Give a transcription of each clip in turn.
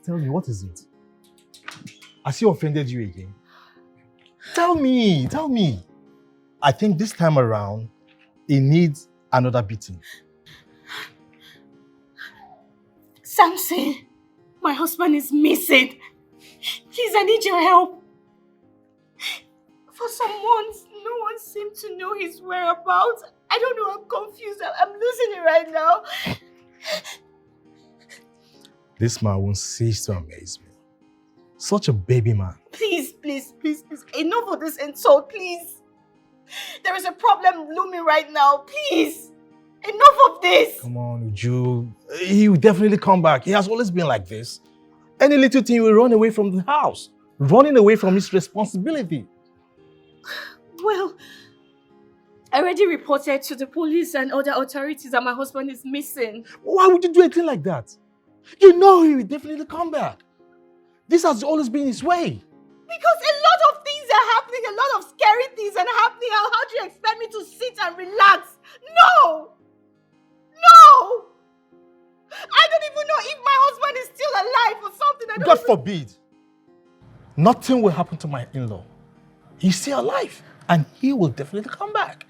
Tell me, what is it? Has he offended you again? Tell me. I think this time around, he needs another beating. Samson, my husband is missing. Please, I need your help. For some months, no one seemed to know his whereabouts. I don't know, I'm confused. I'm losing it right now. This man won't cease to amaze me. Such a baby man. Please. Enough of this insult, please. There is a problem looming right now. Please. Enough of this. Come on, Uju. He will definitely come back. He has always been like this. Any little thing will run away from the house. Running away from his responsibility. Well, I already reported to the police and other authorities that my husband is missing. Why would you do a thing like that? You know he will definitely come back. This has always been his way. Because a lot of things are happening, a lot of scary things are happening. How do you expect me to sit and relax? No! I don't even know if my husband is still alive or something. God forbid. Nothing will happen to my in-law. He's still alive and he will definitely come back.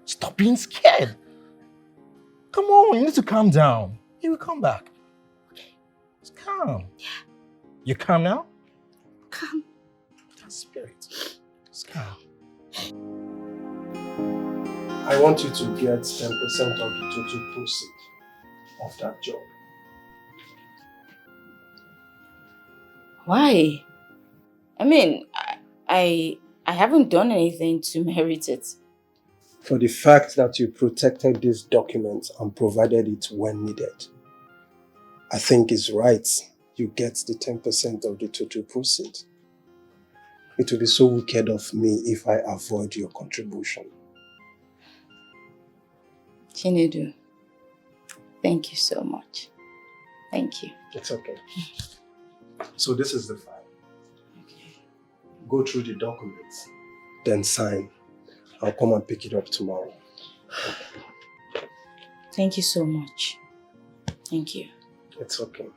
Stop being scared. Come on, you need to calm down. He will come back. Okay. Just calm. Yeah. You calm now? Calm. That spirit. Just calm. I want you to get 10% of the total proceeds of that job. Why? I mean, I haven't done anything to merit it. For the fact that you protected this document and provided it when needed, I think it's right you get the 10% of the total proceeds. It would be so wicked of me if I avoid your contribution. Chinedu, thank you so much. Thank you. It's okay. So this is the file. Okay. Go through the documents, then sign. I'll come and pick it up tomorrow. Thank you so much. Thank you. It's okay.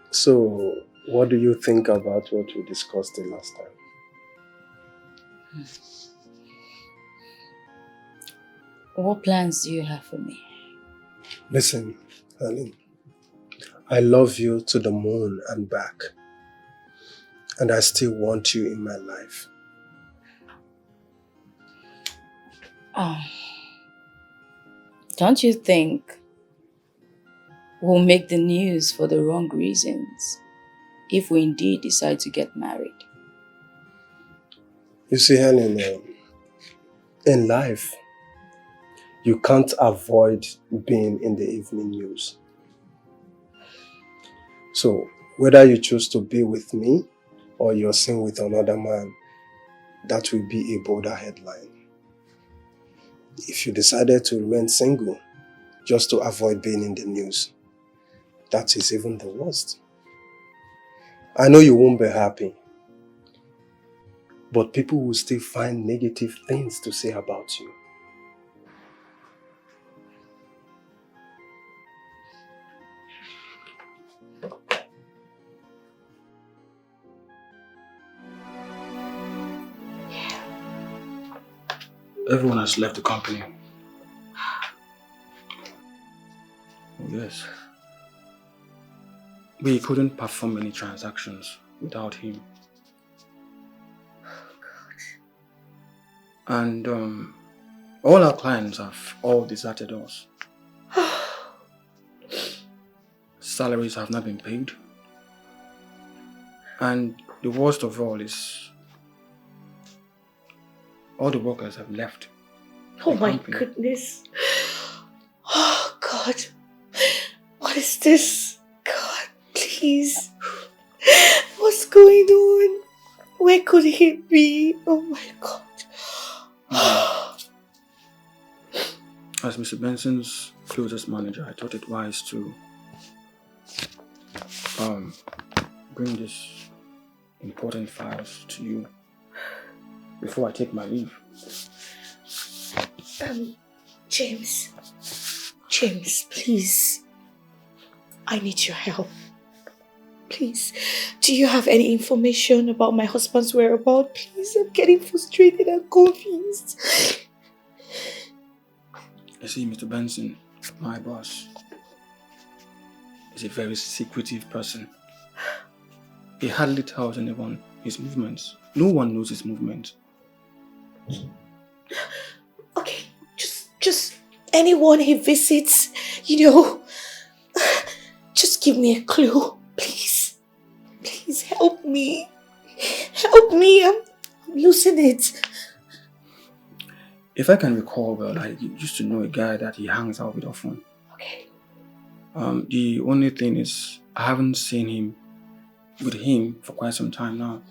So, what do you think about what we discussed the last time? What plans do you have for me? Listen, Helen. I love you to the moon and back. And I still want you in my life. Don't you think we'll make the news for the wrong reasons if we indeed decide to get married? You see, Helen, in life, you can't avoid being in the evening news. So, whether you choose to be with me or you're seen with another man, that will be a bolder headline. If you decided to remain single just to avoid being in the news, that is even the worst. I know you won't be happy, but people will still find negative things to say about you. Everyone has left the company. Oh, yes. We couldn't perform any transactions without him. Oh, God. And all our clients have all deserted us. Salaries have not been paid. And the worst of all is all the workers have left. Oh my goodness. Oh God. What is this? God, please. What's going on? Where could he be? Oh my God. As Mr. Benson's closest manager, I thought it wise to bring these important files to you before I take my leave. James, please. I need your help. Please, do you have any information about my husband's whereabouts? Please, I'm getting frustrated and confused. You see, Mr. Benson, my boss, is a very secretive person. He hardly tells anyone his movements. No one knows his movements. Okay, just anyone he visits, you know, just give me a clue, please. Please help me. Help me, I'm losing it. If I can recall well, I used to know a guy that he hangs out with often. Okay. The only thing is, I haven't seen him with him for quite some time now.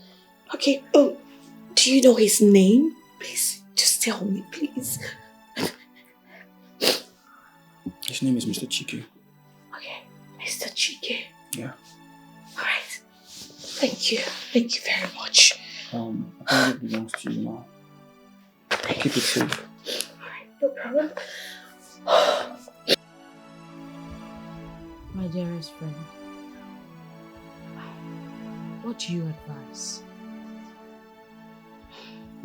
Okay, oh, do you know his name? Please, just tell me, please. His name is Mr. Chike. Okay, Mr. Chike. Yeah. Alright. Thank you. Thank you very much. I think it belongs to you now. Keep it safe. Alright, no problem. My dearest friend, what do you advise?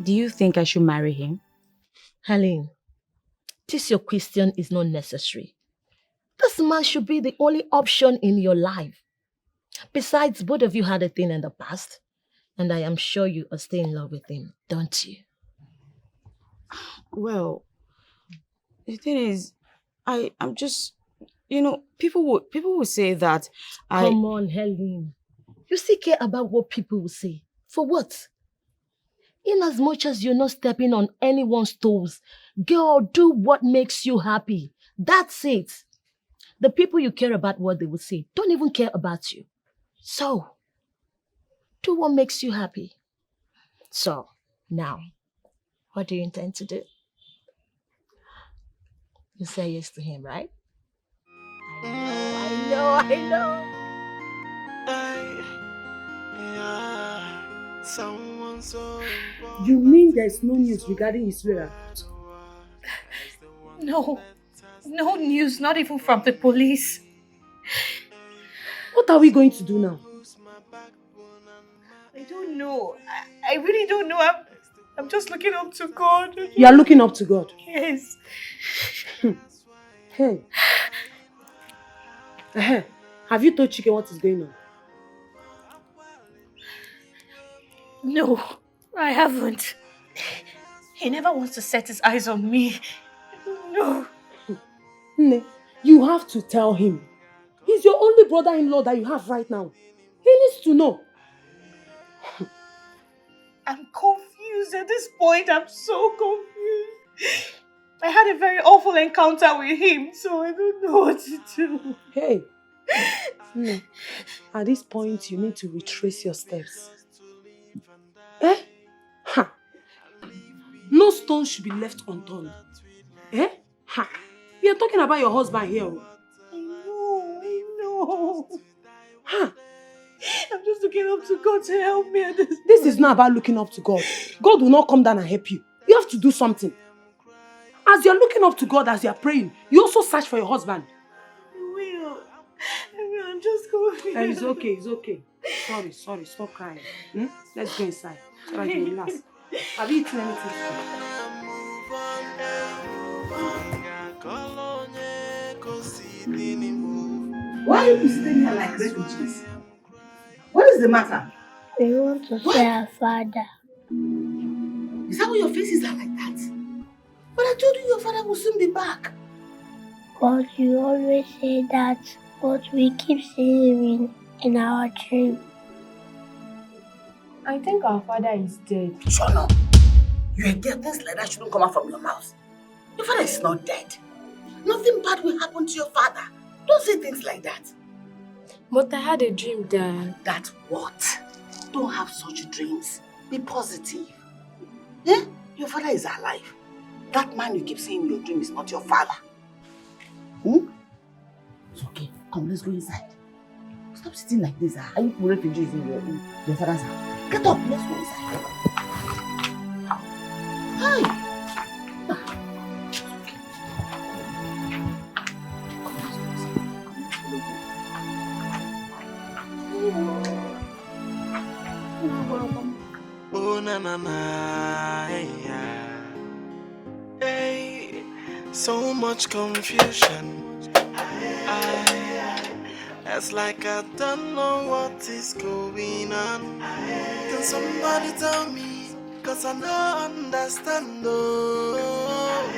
Do you think I should marry him? Helen, this your question is not necessary. This man should be the only option in your life. Besides, both of you had a thing in the past, and I am sure you are still in love with him, don't you? Well, the thing is, I'm just, people would say that Come on, Helen. You still care about what people will say. For what? In as much as you're not stepping on anyone's toes, girl, do what makes you happy. That's it. The people you care about what they will say don't even care about you. So, do what makes you happy. So, now, what do you intend to do? You say yes to him, right? I know. You mean there's no news regarding his whereabouts? No news, not even from the police. What are we going to do now? I don't know. I really don't know. I'm just looking up to God. You are looking up to God? Yes. Hey. Have you told Chike what is going on? No, I haven't. He never wants to set his eyes on me. No. Nne, you have to tell him. He's your only brother-in-law that you have right now. He needs to know. I'm confused at this point. I'm so confused. I had a very awful encounter with him, so I don't know what to do. Hey. Nne, at this point, you need to retrace your steps. Ha! No stone should be left unturned. Ha! We are talking about your husband here. I know. Ha! I'm just looking up to God to help me at this. This is not about looking up to God. God will not come down and help you. You have to do something. As you're looking up to God, as you're praying, you also search for your husband. I will. I'm just confused. It's okay. Sorry. Stop crying. Let's go inside so that you relax. Have you eaten anything? Why are you sitting here like refugees? What is the matter? We want to see our father. Is that why your faces are like that? But I told you your father will soon be back. But you always say that, but we keep seeing him in our dream. I think our father is dead. Shut up! You are dead. Things like that shouldn't come out from your mouth. Your father is not dead. Nothing bad will happen to your father. Don't say things like that. But I had a dream that... That what? Don't have such dreams. Be positive. Your father is alive. That man you keep seeing in your dream is not your father. It's okay. Come, let's go inside. Stop sitting like this. Are you refugees in your father's house? Get up, let's go inside. Hi. na na na, yeah. Hey, so much confusion. It's like I don't know what is going on. Can somebody tell me? Cause I don't understand, oh.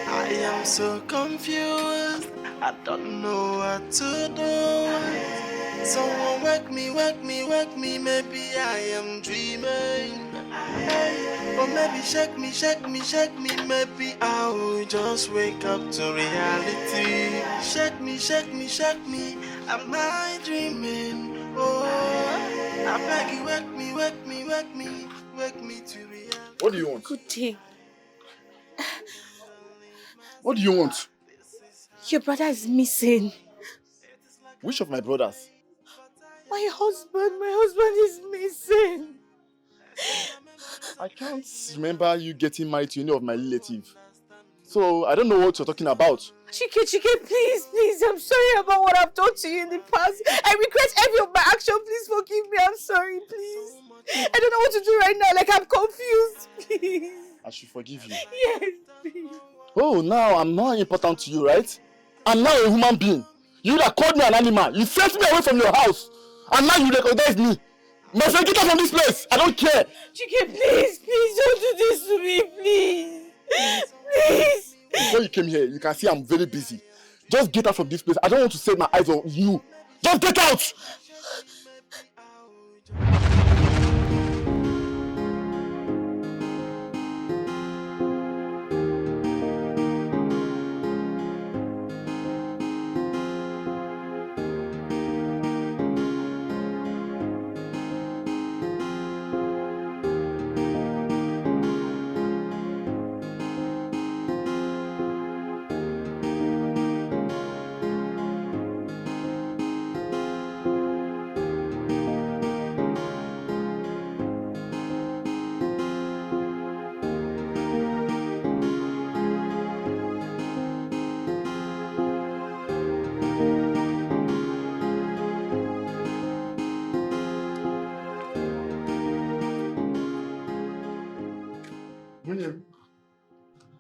I am so confused. I don't know what to do. Someone wake me, wake me, wake me. Maybe I am dreaming. Hey, or maybe shake me, shake me, shake me. Maybe I will just wake up to reality. Shake me, shake me, shake me. Am I dreaming? Oh, I beg you, wake me, wake me, wake me, wake me to reality. What do you want? Good day. What do you want? Your brother is missing. Which of my brothers? My husband is missing. I can't remember you getting married to any of my relatives. So I don't know what you're talking about. Chike, please, I'm sorry about what I've done to you in the past. I regret every of my action. Please forgive me. I'm sorry, please. I don't know what to do right now. Like, I'm confused. Please. I should forgive you. Yes, please. Oh, now I'm not important to you, right? I'm now a human being. You that called me an animal. You sent me away from your house. And now you recognize me. My friend, get out from this place. I don't care. Chike, please, don't do this to me, please. Before you came here, you can see I'm very busy. Just get out from this place. I don't want to set my eyes on you. Just get out!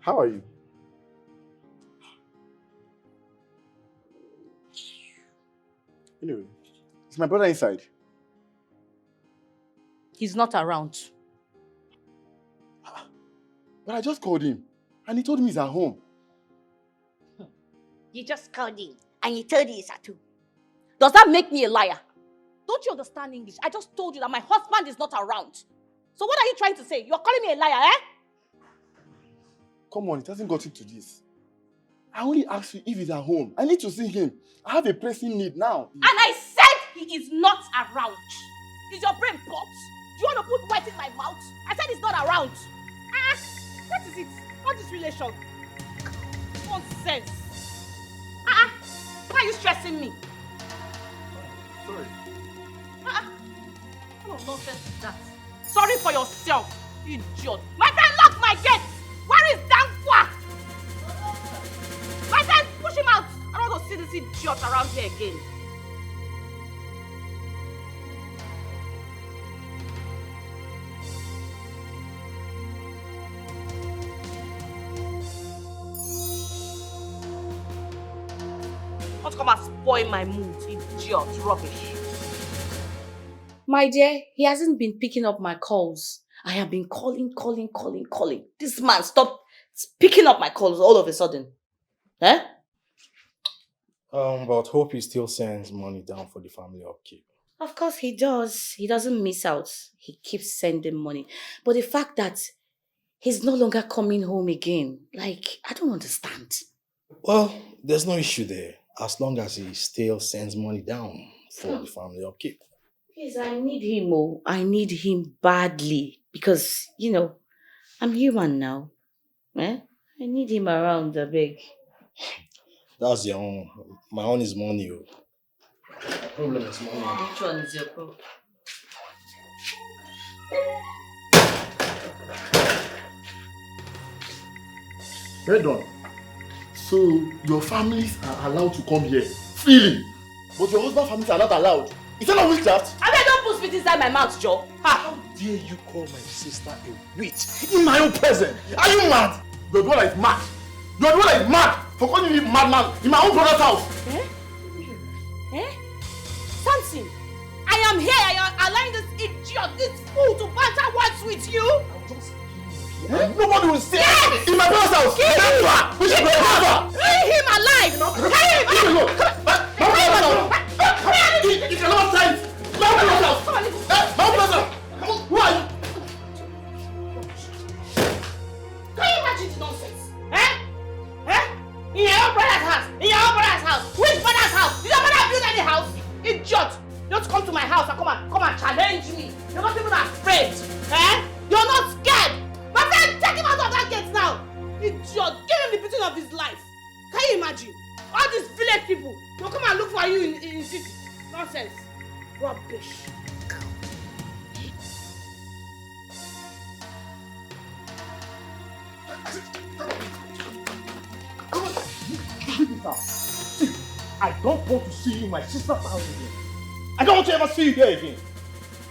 How are you? Anyway, is my brother inside? He's not around. But I just called him and he told me he's at home. You just called him and you told him he's at home. Does that make me a liar? Don't you understand English? I just told you that my husband is not around. So what are you trying to say? You're calling me a liar, eh? Come on, it hasn't got into this. I only asked you if he's at home. I need to see him. I have a pressing need now. And I said he is not around. Is your brain popped? Do you want to put words in my mouth? I said he's not around. What is it? What is relation? Nonsense. Why are you stressing me? Sorry. What of nonsense is that? Sorry for yourself, you idiot. My friend locked my gate. Where is Dankwa? My friend, push him out. I don't want to see this idiot around here again. Don't come and spoil my mood, idiot, rubbish. My dear, he hasn't been picking up my calls. I have been calling. This man stopped picking up my calls all of a sudden. Eh? But hope he still sends money down for the family upkeep. Of course he does. He doesn't miss out. He keeps sending money. But the fact that he's no longer coming home again, like, I don't understand. Well, there's no issue there, as long as he still sends money down for the family upkeep. Please, I need him, oh. I need him badly. Because, you know, I'm human now. Eh? I need him around, I beg. That's your own. My own is money. Oh. The problem is money. Which one is your problem? Well done. So your families are allowed to come here freely, but your husband's families are not allowed. Is that not witchcraft? I don't put spit inside my mouth, Joe. How dare you call my sister a witch in my own presence? Are you mad? You're the one that is mad. You're the one that is mad for calling me madman in my own brother's house. Samson, I am here. I am allowing this idiot, this fool to banter words with you. Nobody will say it in my brother's house. Kill him! We should go. Leave him alive! Carry him! Come on! It's a lot of time. My brother's house. Come on, who are you? Can you imagine the nonsense? In your own brother's house! In your own brother's house! Which brother's house? Did your brother build any house? Idiot! Don't come to my house and come and challenge me. You're not even afraid. You're not scared. My friend, take him out of that gate now. Idiot! Give him the beating of his life. Can you imagine? All these village people, they'll come and look for you in city. Nonsense. Rubbish. See, I don't want to see you in my sister's house again. I don't want to ever see you here again.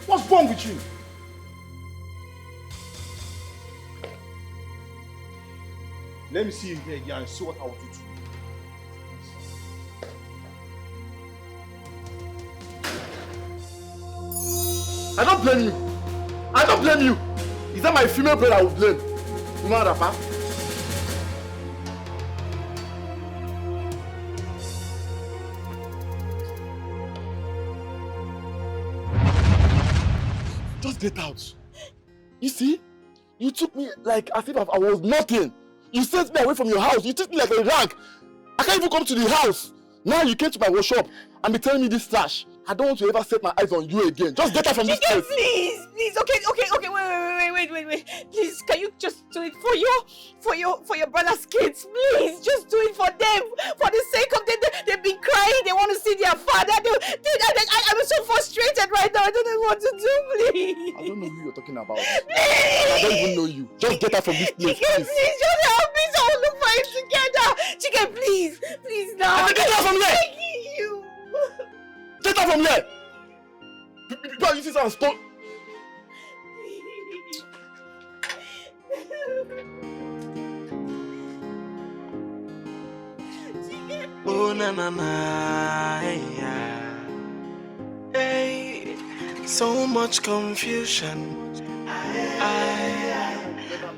What's wrong with you? Let me see you here again and see what I will do to you. I don't blame you. I don't blame you. Is that my female brother I will blame? Woman Rafa? Just get out. You see? You took me like as if I was nothing. You sent me away from your house. You treat me like a rag. I can't even come to the house. Now you came to my workshop and be telling me this trash. I don't want to ever set my eyes on you again. Just get out from this place. Please. Okay. Wait. Please, can you just do it for your brother's kids? Please, just do it for them. For the sake of them, they've been crying. They want to see their father. I'm so frustrated right now. I don't know what to do. Please. I don't know who you're talking about. Please. I don't even know you. Just get out from this place, Chicken, please, just help me so we'll look for him together. Chicken, please now. Get out from here. Begging you. Get out from here! People use this and stone. Oh na na na, hey, so much confusion.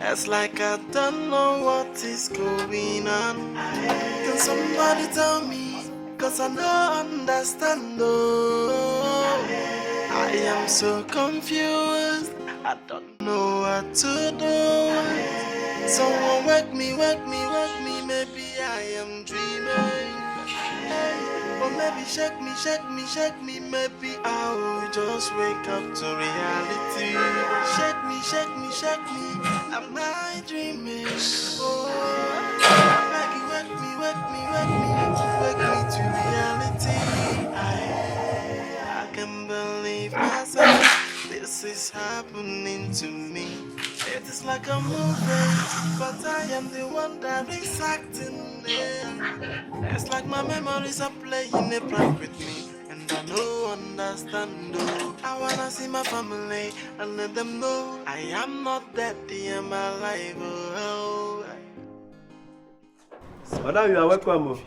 It's like I don't know what is going on. Can somebody tell me? 'Cause I don't understand, oh. I am so confused. I don't know what to do. Someone wake me. Maybe I am dreaming. Or maybe shake me. Maybe I will just wake up to reality. Shake me. Am I dreaming? Oh, maybe wake me to reality. I can't believe myself. This is happening to me. It is like a movie, but I am the one that is acting there. It's like my memories are playing a prank with me, and I don't understand. No. I wanna see my family and let them know I am not dead, I am alive. Oh. Madam, you are welcome.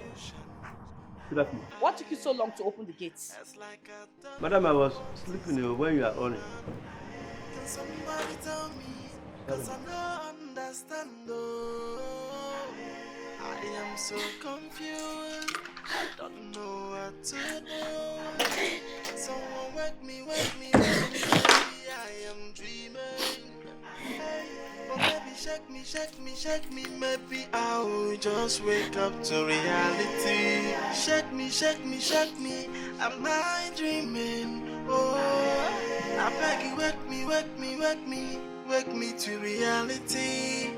Good afternoon. What took you so long to open the gates? Madam, I was sleeping when you are on it. Can somebody tell me? 'Cause I don't understand. Oh. I am so confused. I don't know what to do. Someone wake me. Maybe I am dreaming. Or maybe shake me. Maybe I will just wake up to reality. Shake me. Am I dreaming? Oh, I beg you, wake me to reality.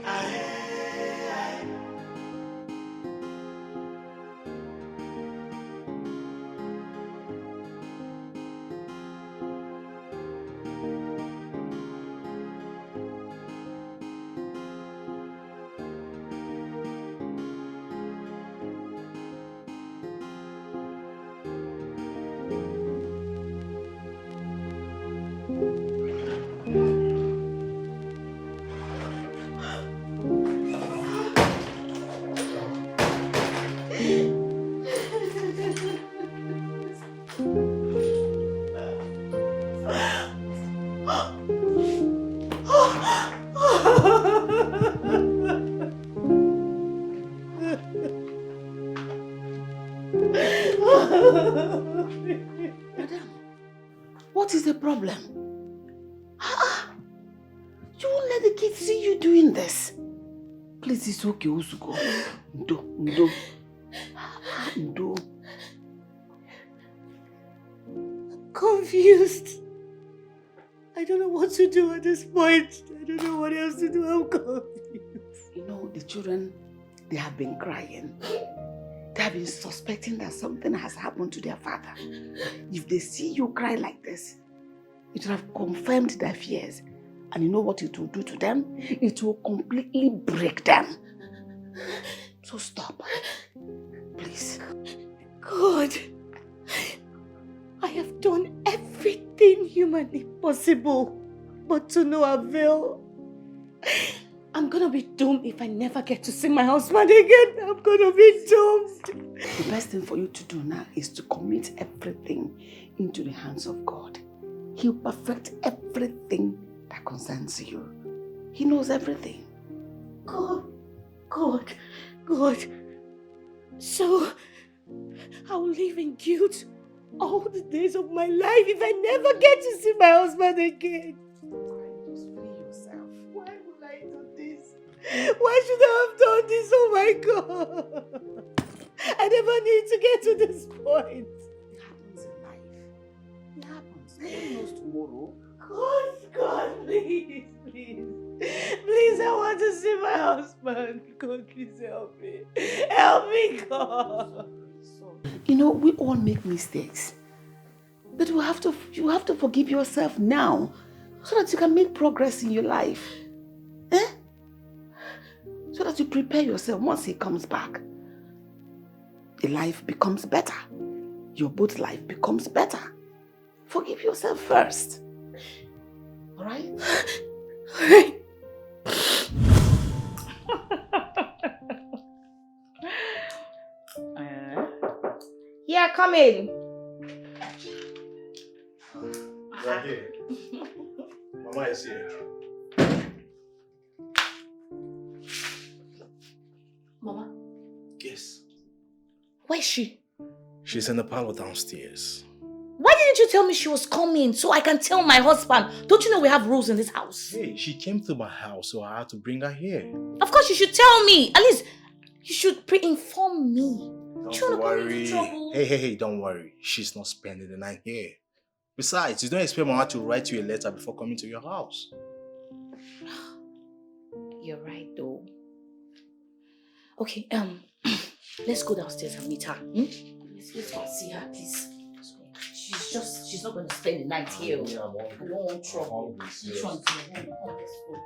Madam, what is the problem? You won't let the kids see you doing this. Please, it's okay, Usuko. Ndo. Confused. I don't know what to do at this point. I don't know what else to do. I'm confused. You know, the children, they have been crying. They have been suspecting that something has happened to their father. If they see you cry like this, it will have confirmed their fears. And you know what it will do to them? It will completely break them. So stop. Please. God, I have done everything humanly possible, but to no avail. I'm gonna be doomed if I never get to see my husband again. I'm gonna be doomed. The best thing for you to do now is to commit everything into the hands of God. He'll perfect everything that concerns you. He knows everything. God. So, I'll live in guilt all the days of my life if I never get to see my husband again. Just free yourself. Why would I do this? Why should I have done this? Oh my God. I never need to get to this point. It happens in life. It happens. Nobody knows tomorrow. God, please. Please, I want to see my husband. God, please help me. Help me, God. You know, we all make mistakes. But you have to forgive yourself now so that you can make progress in your life. So that you prepare yourself once he comes back. Your life becomes better. Your both life becomes better. Forgive yourself first. Alright? Alright. Yeah, come in. Right here. Mama is here. Mama? Yes. Where is she? She's in the parlor downstairs. Why didn't you tell me she was coming so I can tell my husband? Don't you know we have rules in this house? Hey, she came to my house, so I had to bring her here. Of course you should tell me. At least you should pre-inform me. Don't worry. Hey, don't worry. She's not spending the night here. Besides, you don't expect Mama to write you a letter before coming to your house. You're right though. Okay, let's go downstairs and meet her. Let's go see her, please. She's not going to spend the night here. I don't want trouble. Which one's your home? Oh, let's go.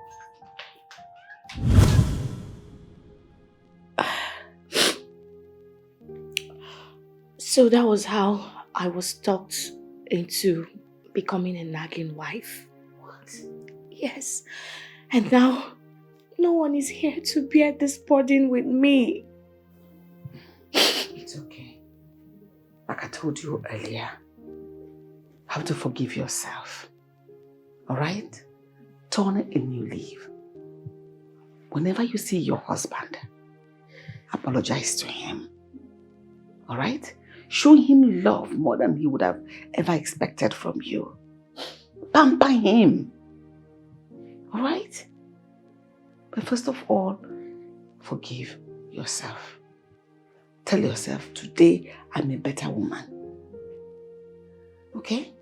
So that was how I was talked into becoming a nagging wife. What? Yes. And now, no one is here to bear this burden with me. It's okay. Like I told you earlier, you have to forgive yourself. Alright? Turn a new leaf. Whenever you see your husband, apologize to him. Alright? Show him love more than he would have ever expected from you. Pamper him. Alright? But first of all, forgive yourself. Tell yourself, today I'm a better woman. Okay?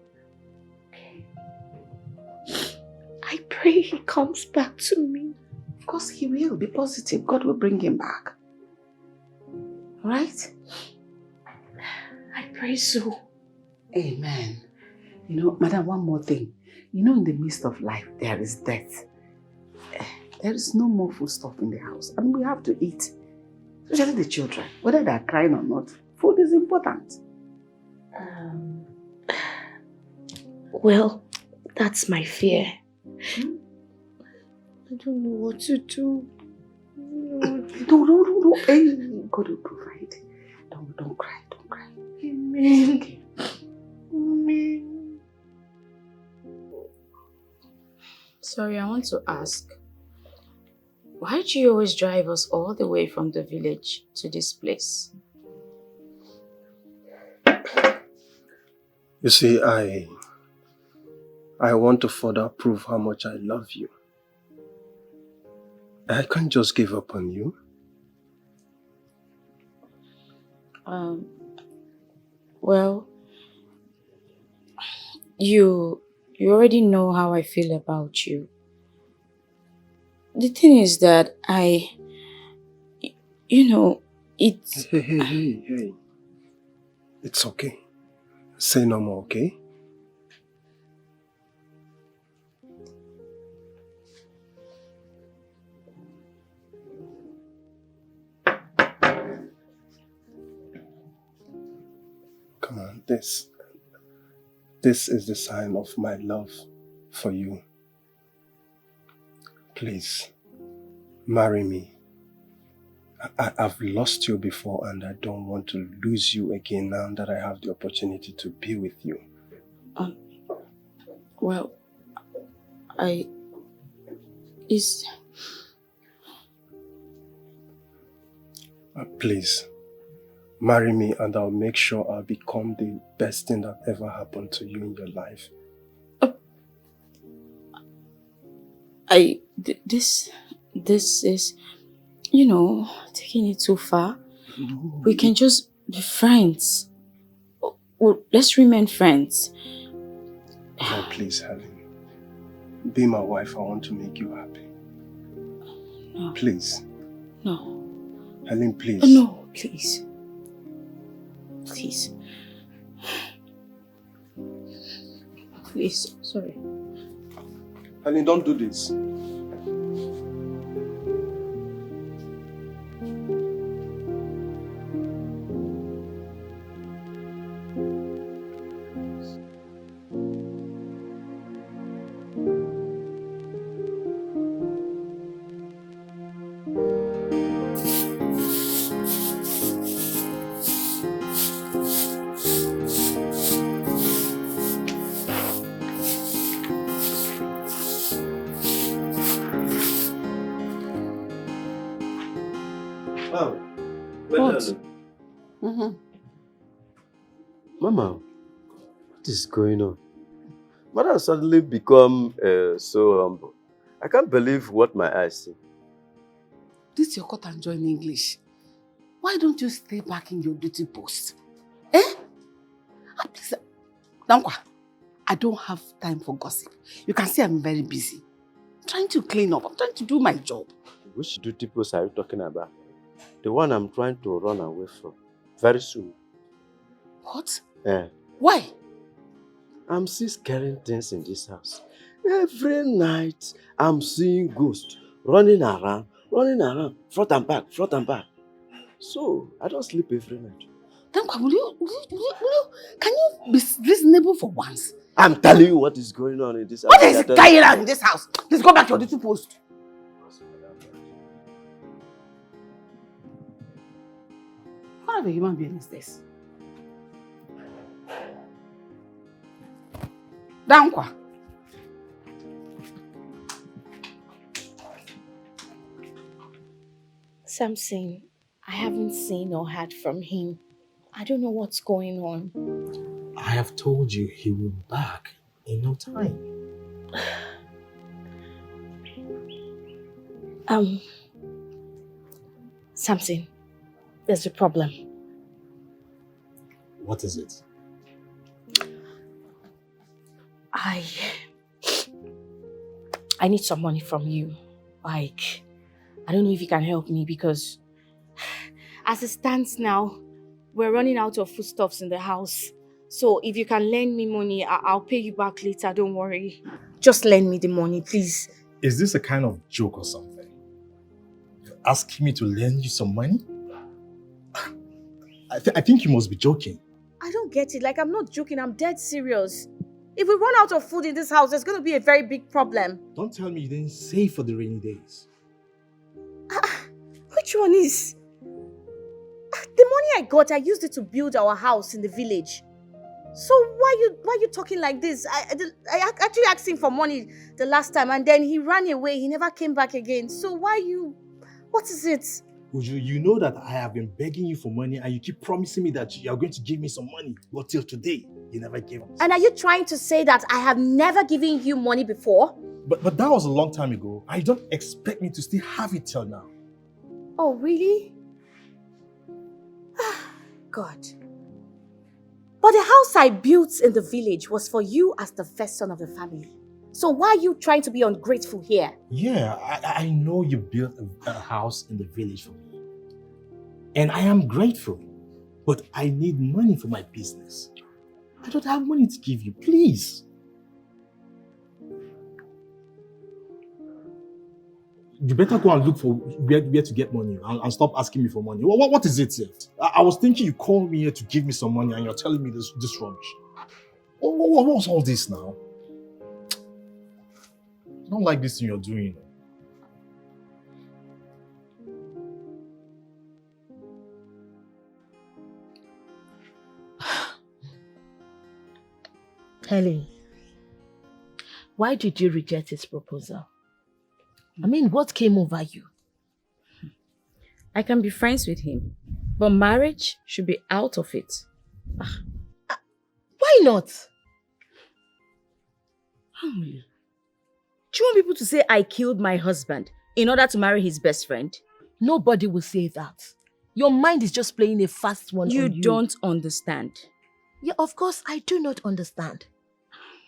I pray he comes back to me. Of course he will. Be positive. God will bring him back. Alright? I pray so. Amen. You know, madam, one more thing. You know, in the midst of life, there is death. There is no more food stuff in the house. And we have to eat. Especially the children. Whether they are crying or not, food is important. Well, that's my fear. I don't know what to do. No. Hey, God will provide. Don't cry. Amen. Okay. Amen. Sorry, I want to ask. Why do you always drive us all the way from the village to this place? You see, I want to further prove how much I love you. I can't just give up on you. Well, you already know how I feel about you. The thing is that it's... Hey. It's okay. Say no more, okay? Come on, this is the sign of my love for you. Please, marry me. I've lost you before and I don't want to lose you again now that I have the opportunity to be with you. Well, Please, marry me and I'll make sure I'll become the best thing that ever happened to you in your life. This is, taking it too far. No. We can just be friends. Well, let's remain friends. No, please, Helen. Be my wife. I want to make you happy. No. Please. No. Helen, please. No, please. Please. Please, sorry. Helen, don't do this. What? Mama, what is going on? Mother suddenly become so humble. I can't believe what my eyes see. This your cut and join English. Why don't you stay back in your duty post? Eh? Please, Dankwa, I don't have time for gossip. You can see I'm very busy. I'm trying to clean up. I'm trying to do my job. Which duty post are you talking about? The one I'm trying to run away from. Very soon. What? Yeah. Why? I'm still scaring things in this house. Every night, I'm seeing ghosts running around, front and back. So, I don't sleep every night. Dankwa, can you be reasonable for once? I'm telling you what is going on in this house. What is going on in this house? Please go back to your duty post. What kind of a human being is this? Dankwa. Samson, I haven't seen or heard from him. I don't know what's going on. I have told you he will be back in no time. Samson, there's a problem. What is it? I need some money from you. Like, I don't know if you can help me because as it stands now, we're running out of foodstuffs in the house. So if you can lend me money, I'll pay you back later, don't worry. Just lend me the money, please. Is this a kind of joke or something? You're asking me to lend you some money? I think you must be joking. I don't get it. Like, I'm not joking. I'm dead serious. If we run out of food in this house, there's going to be a very big problem. Don't tell me you didn't save for the rainy days. Which one is? The money I got, I used it to build our house in the village. So why you talking like this? I actually asked him for money the last time and then he ran away. He never came back again. So what is it? Uju, you know that I have been begging you for money and you keep promising me that you are going to give me some money. But till today, you never gave us. And are you trying to say that I have never given you money before? But that was a long time ago. I don't expect me to still have it till now. Oh, really? God. But the house I built in the village was for you as the first son of the family. So why are you trying to be ungrateful here? Yeah, I know you built a house in the village for me. And I am grateful. But I need money for my business. I don't have money to give you, please. You better go and look for where to get money and stop asking me for money. What is it, Seth? I was thinking you called me here to give me some money and you're telling me this rubbish. What was all this now? I don't like this thing you're doing. Helen, why did you reject his proposal? I mean, what came over you? I can be friends with him, but marriage should be out of it. Why not? Do you want people to say I killed my husband in order to marry his best friend? Nobody will say that. Your mind is just playing a fast one on you. You don't understand. Yeah, of course, I do not understand.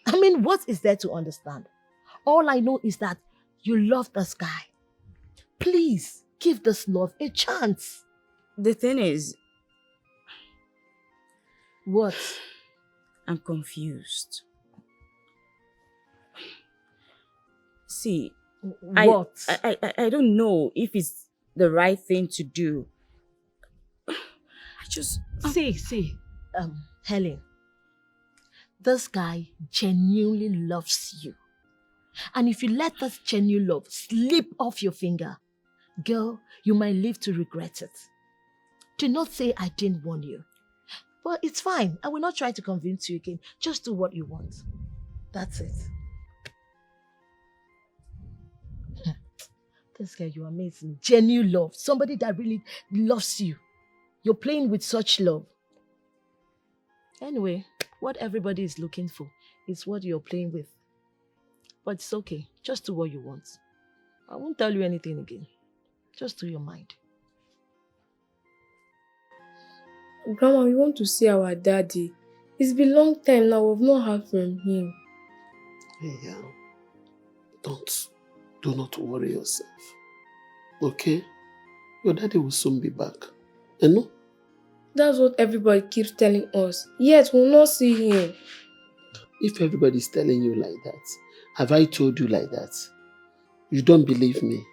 I mean, what is there to understand? All I know is that you love this guy. Please, give this love a chance. The thing is... What? I'm confused. See, what? I don't know if it's the right thing to do. I just... See, Helen, this guy genuinely loves you. And if you let this genuine love slip off your finger, girl, you might live to regret it. Do not say I didn't warn you. But it's fine. I will not try to convince you again. Just do what you want. That's it. This guy, you're amazing. Genuine love. Somebody that really loves you. You're playing with such love. Anyway, what everybody is looking for is what you're playing with. But it's okay. Just do what you want. I won't tell you anything again. Just do your mind. Grandma, we want to see our daddy. It's been a long time now. We've not heard from him. Yeah. Do not worry yourself. Okay? Your daddy will soon be back. You know? That's what everybody keeps telling us. Yet we'll not see him. If everybody's telling you like that, have I told you like that? You don't believe me.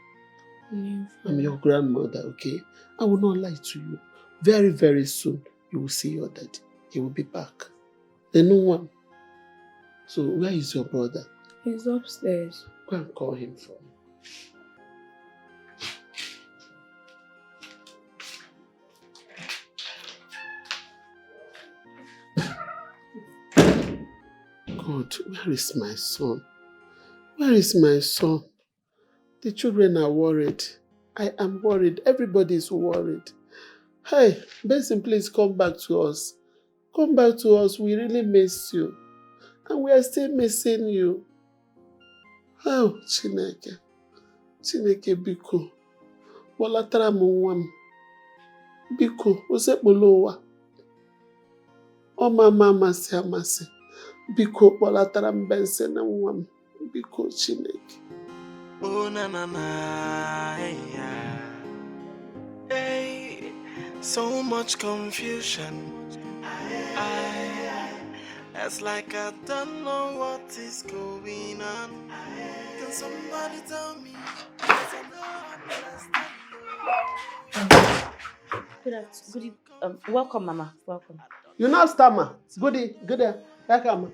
I'm your grandmother, okay? I will not lie to you. Very, very soon, you will see your daddy. He will be back. There's no one. So where is your brother? He's upstairs. Go and call him for me. God, where is my son? Where is my son? The children are worried. I am worried. Everybody is worried. Hey, Benson, please come back to us. Come back to us. We really miss you. And we are still missing you. Oh, Chineke. Chineke, biko. Walatara mwam. Biko, usekbolowa. O mama masi amasi. Biko, walatara Benson na mwam. Biko, Chineke. Oh, na na na, yeah. Hey, so much confusion. It's like I don't know what is going on. Can somebody tell me? Welcome, Mama. Welcome. You now stammer. Goody. Welcome.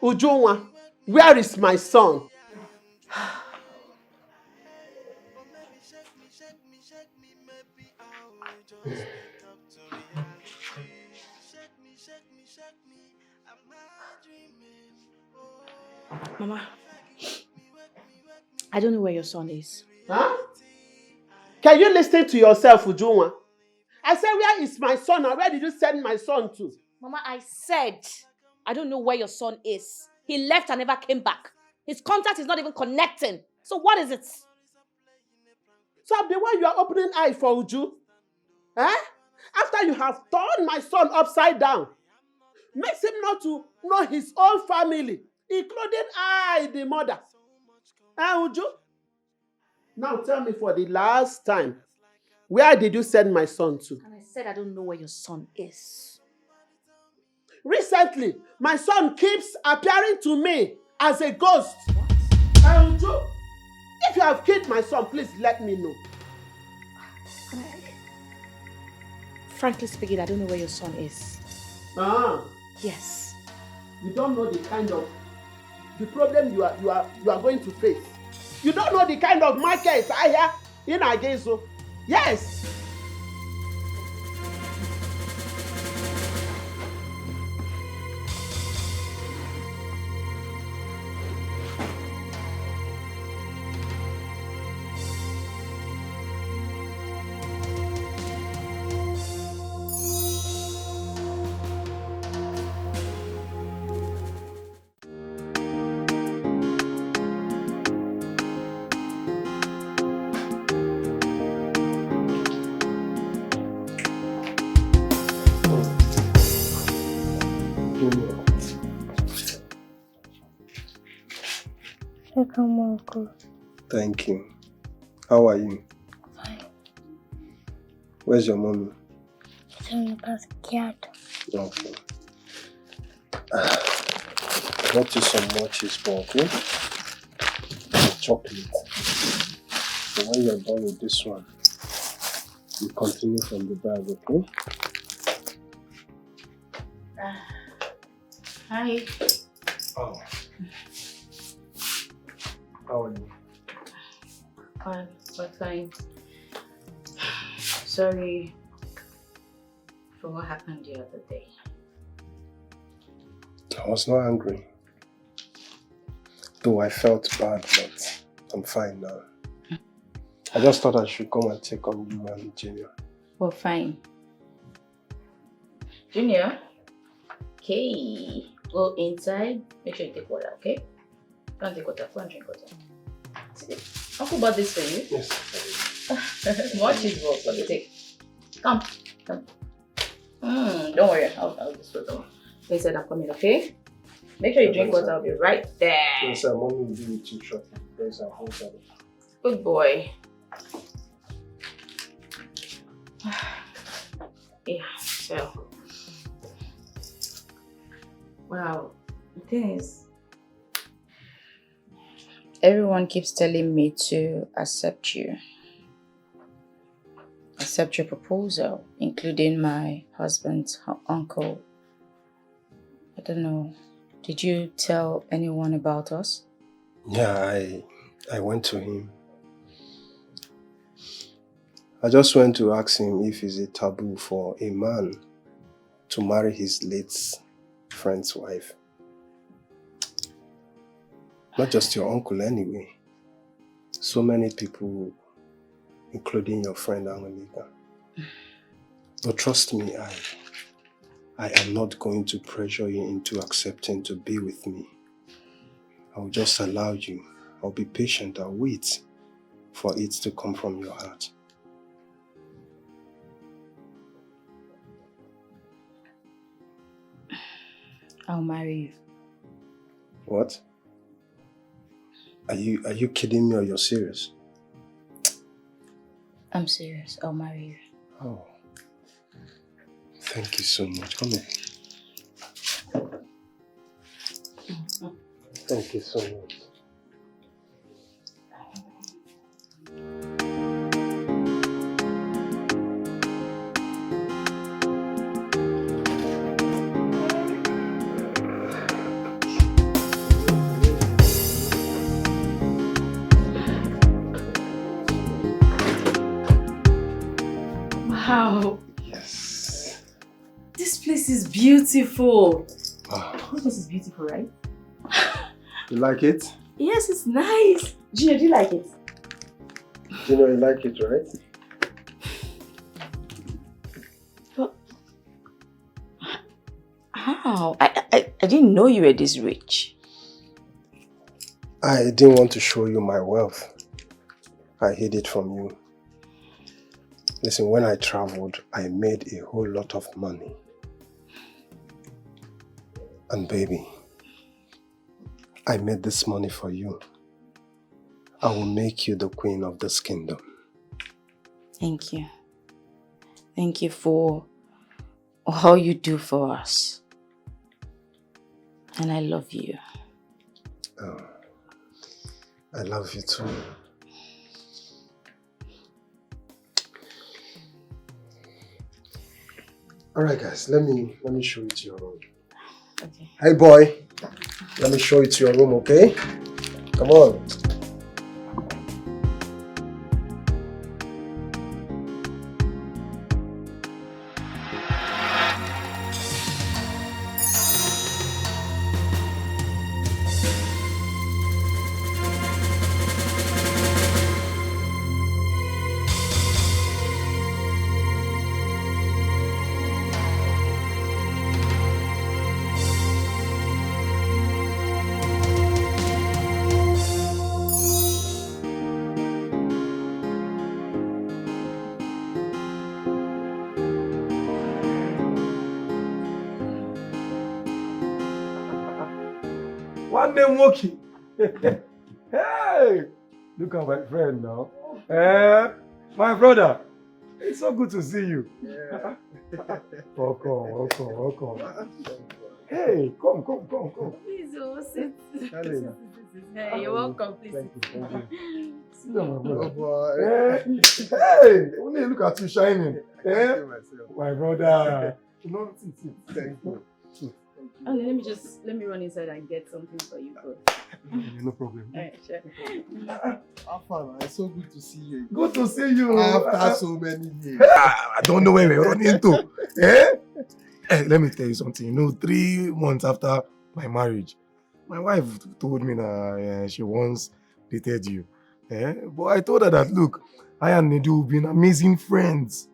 Ujunwa, where is my son? Mama, I don't know where your son is. Huh? Can you listen to yourself, Ujunwa? I said, where is my son? And where did you send my son to? Mama, I said, I don't know where your son is. He left and never came back. His contact is not even connecting. So what is it? So I'm the one you are opening eyes for, Uju? Eh? After you have turned my son upside down, makes him not to know his own family, including I, the mother. Eh, Uju? Now tell me for the last time, where did you send my son to? And I said I don't know where your son is. Recently, my son keeps appearing to me as a ghost. Uju, if you have killed my son, please let me know. Frankly speaking, I don't know where your son is. Yes. You don't know the problem you are going to face. You don't know the kind of market I have in Agezo. Yes. Welcome, Uncle. Thank you. How are you? Fine. Where's your mommy? It's in the backyard. Okay. I got you some more cheese ball, okay? Chocolate. So when you're done with this one, you continue from the bag, okay? Hi. Oh. How are you? Fine, but fine. Sorry for what happened the other day. I was not angry. Though I felt bad, but I'm fine now. I just thought I should come and check on you and Junior. Well, fine. Junior, okay. Go inside. Make sure you take water, okay? Go and take water. Go and drink water. Uncle bought this for you. Yes. More cheese balls. Okay, take. Come. Don't worry. I'll just put them. They said I'm coming, okay? Make sure you drink water. I'll be right there. Yes, sir. Mommy will be with you shortly. There's a whole time. Good boy. Yeah, so. Wow. The thing is, everyone keeps telling me to accept you. Accept your proposal, including my husband's uncle. I don't know. Did you tell anyone about us? Yeah, I went to him. I just went to ask him if it's a taboo for a man to marry his late friend's wife. Not just your uncle anyway. So many people, including your friend Angelica. But trust me, I am not going to pressure you into accepting to be with me. I will just allow you. I'll be patient. I'll wait for it to come from your heart. I'll marry you. What? Are you kidding me or you're serious? I'm serious. I'll marry you. Oh. Thank you so much. Come here. Thank you so much. Wow. Yes. This place is beautiful. Wow. This place is beautiful, right? You like it? Yes, it's nice. Gina, do you like it? You know you like it, right? But How? I didn't know you were this rich. I didn't want to show you my wealth. I hid it from you. Listen, when I traveled, I made a whole lot of money. And baby, I made this money for you. I will make you the queen of this kingdom. Thank you. Thank you for all you do for us. And I love you. Oh, I love you too. All right, guys, let me show you to your room. Okay. Hey, boy, let me show you to your room, okay? Come on. One day walking. Hey, look at my friend now. My brother. It's so good to see you. Yeah. Welcome. Hey, come. Please, sit. Helena. Hey, you're welcome. Please. Thank you. Sit down, my brother. Oh, boy. Hey, only look at you shining. Thank you, myself. My brother. Sit. Thank you. Oh, let me run inside and get something for you, bro. No problem. Alright, sure. Afan, it's so good to see you. Good to see you. After so many years. I don't know where we're running to. Hey, let me tell you something. You know, 3 months after my marriage, my wife told me that she once dated you. But I told her that, look, I and Nedu have been amazing friends.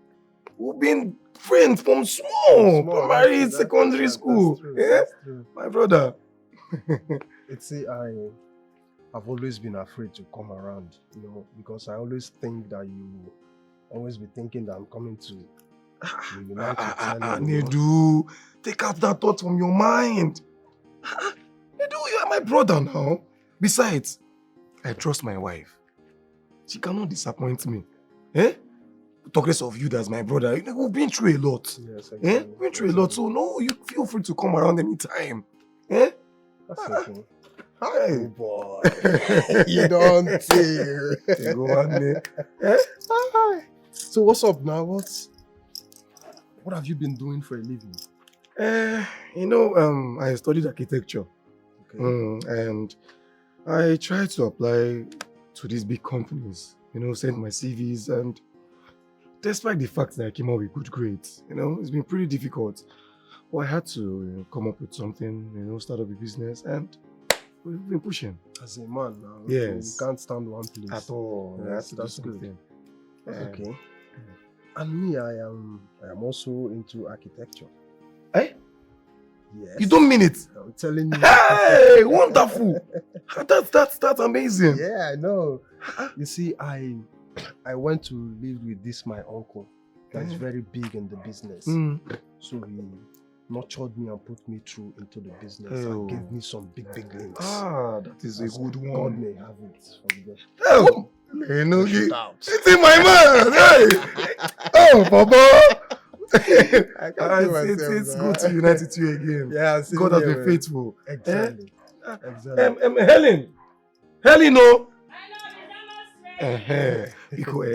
We've been friends from small primary, secondary school. That's true. My brother. See, I've always been afraid to come around, because I always think that you always be thinking that I'm coming to reunite with you. Nedu, take out that thought from your mind. Nedu, you are my brother now. Besides, I trust my wife. She cannot disappoint me. Talk less of you as my brother. We've been through a lot. Yes, exactly. We've been through a lot, so no, you feel free to come around anytime. That's okay. Hi. Oh boy. You don't see. So what's up now? What have you been doing for a living? I studied architecture. Okay. And I tried to apply to these big companies, send my CVs, and despite the fact that I came out with good grades, it's been pretty difficult. But I had to come up with something, start up a business, and we've been pushing. As a man now, yes. You can't stand one place. At all. Yes, that's good. That's okay. And me, I am also into architecture. Hey? Yes. You don't mean it? I'm telling you. Hey, wonderful. That's amazing. Yeah, I know. You see, I went to live with my uncle that's very big in the business. So he nurtured me and put me through into the business and gave me some big links. That is a good one. God may have it from there. Oh, it's in my man. Hey. Oh, Papa. It's good to unite with you again. Yeah, God has been faithful. Exactly. Helen, no.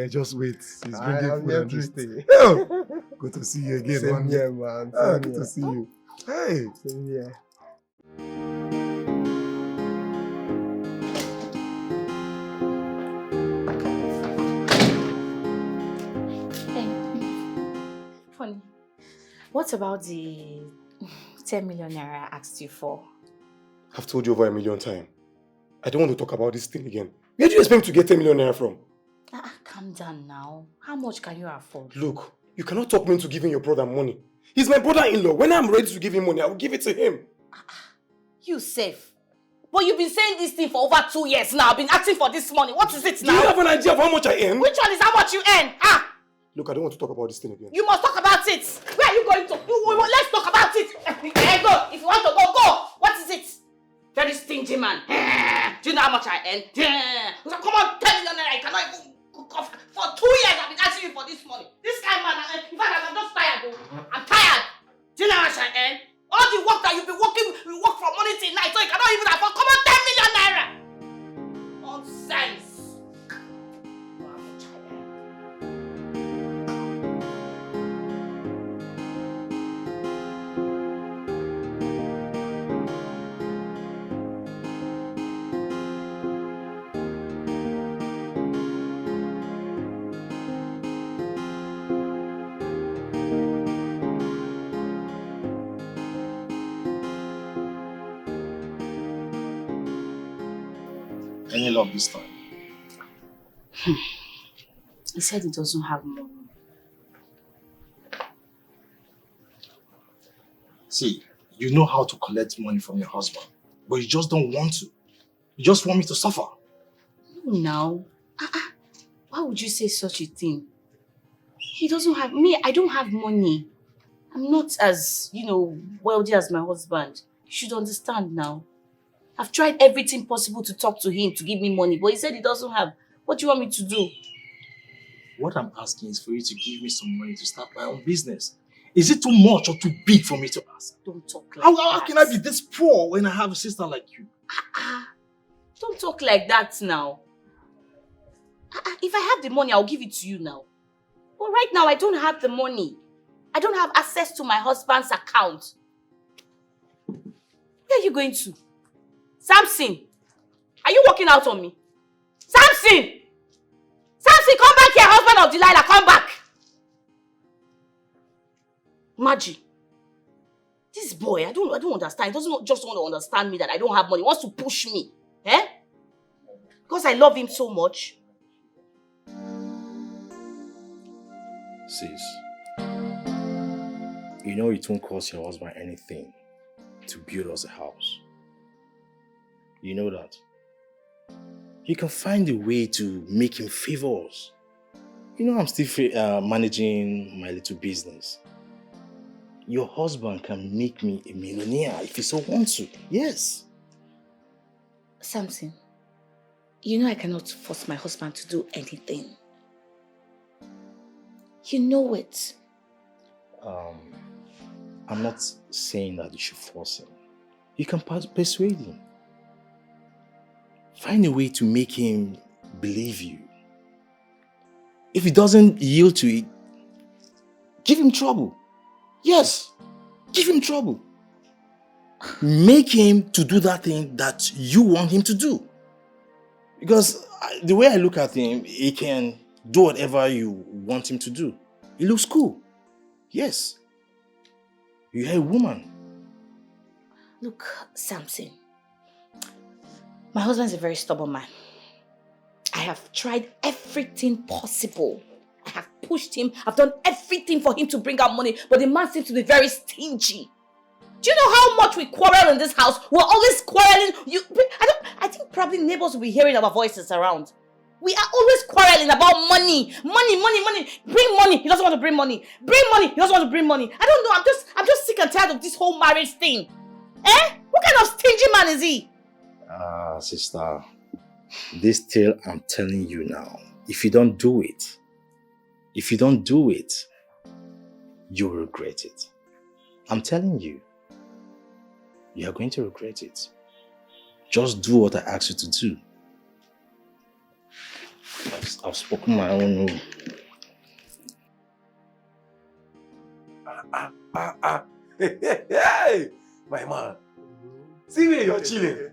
Just wait. He's bringing food and drink. Oh, good to see you again. Same here, man. Good to see you. Hey. Same here. Funny. What about the 10 million naira I asked you for? I've told you over 1 million times. I don't want to talk about this thing again. Where do you expect me to get 10 million naira from? Calm down now. How much can you afford? Look, you cannot talk me into giving your brother money. He's my brother-in-law. When I'm ready to give him money, I will give it to him. You safe. But you've been saying this thing for over 2 years now. I've been asking for this money. What is it now? Do you have an idea of how much I earn? Which one is how much you earn? Look, I don't want to talk about this thing again. You must talk about it. Where are you going to? Let's talk about it. Go. If you want to go, go. What is it? Very stingy man. Do you know how much I earn? Come on, 10 million naira. I cannot even cook off. For 2 years I've been asking you for this money. This kind of man, in fact, I'm just tired. I'm tired. Do you know how much I earn? All the work that you've been working, you work from morning till night, so you cannot even afford. Come on, 10 million naira. Nonsense. Any love this time? He said he doesn't have money. See, you know how to collect money from your husband, but you just don't want to. You just want me to suffer. No, now. Why would you say such a thing? He doesn't have... Me, I don't have money. I'm not as, wealthy as my husband. You should understand now. I've tried everything possible to talk to him to give me money, but he said he doesn't have. What do you want me to do? What I'm asking is for you to give me some money to start my own business. Is it too much or too big for me to ask? Don't talk like How can I be this poor when I have a sister like you? Don't talk like that now. If I have the money, I'll give it to you now. But right now, I don't have the money. I don't have access to my husband's account. Where are you going to? Samson, are you walking out on me? Samson! Samson, come back here, husband of Delilah, come back! Maggie, this boy, I don't understand. He doesn't just want to understand me that I don't have money. He wants to push me. Because I love him so much. Sis, you know it won't cost your husband anything to build us a house. You know that. You can find a way to make him favor us. You know I'm still managing my little business. Your husband can make me a millionaire if he so wants to. Yes. Samson, you know I cannot force my husband to do anything. You know it. I'm not saying that you should force him. You can persuade him. Find a way to make him believe you. If he doesn't yield to it, give him trouble. Yes, give him trouble. Make him to do that thing that you want him to do. Because the way I look at him, he can do whatever you want him to do. He looks cool. Yes. You're a woman. Look, Samson. My husband's a very stubborn man. I have tried everything possible. I have pushed him. I've done everything for him to bring out money, but the man seems to be very stingy. Do you know how much we quarrel in this house? We're always quarreling. I think probably neighbors will be hearing our voices around. We are always quarreling about money. Money. Bring money. He doesn't want to bring money. Bring money. He doesn't want to bring money. I don't know. I'm just sick and tired of this whole marriage thing. What kind of stingy man is he? Sister, this tale I'm telling you now, if you don't do it, you'll regret it. I'm telling you, you are going to regret it. Just do what I asked you to do. I've spoken my own rule. Hey, my man. See where you're chilling.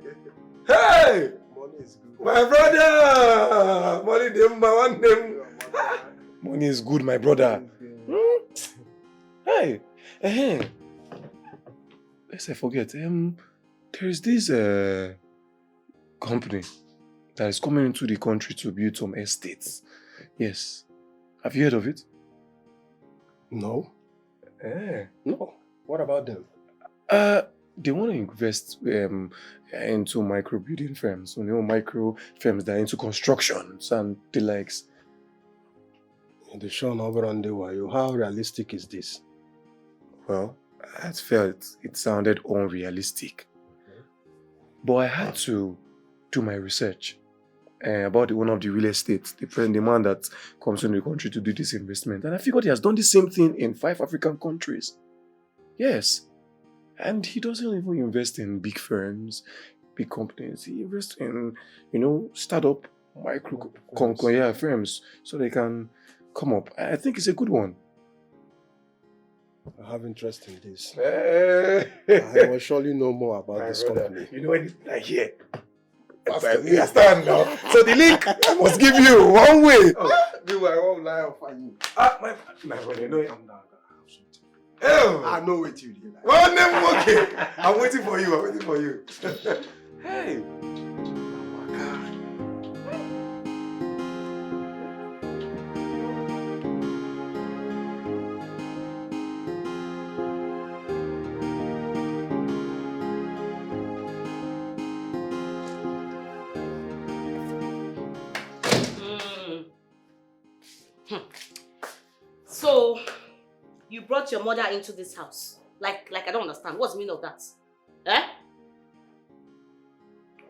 Hey! Money is good. My brother! Money them, my one them. Money is good, my brother. Hey! Lest I forget, there is this company that is coming into the country to build some estates. Yes. Have you heard of it? No. No. What about them? They want to invest into micro building firms, micro firms that are into constructions and the likes. The show number on the wire. How realistic is this? Well, I felt it sounded unrealistic. But I had to do my research about one of the real estate, the man that comes in the country to do this investment. And I figured he has done the same thing in 5 African countries. Yes. And he doesn't even invest in big firms, big companies. He invests in, startup micro firms so they can come up. I think it's a good one. I have interest in this. I will surely know more about this company. You know anything I hear? You understand now? So the link I must give you one way. Do I won't lie for you. My brother, you know I'm not. I know what you did. Oh, no, okay. I'm waiting for you. Hey. So, you brought your mother into this house. Like I don't understand. What's the meaning of that? Eh? I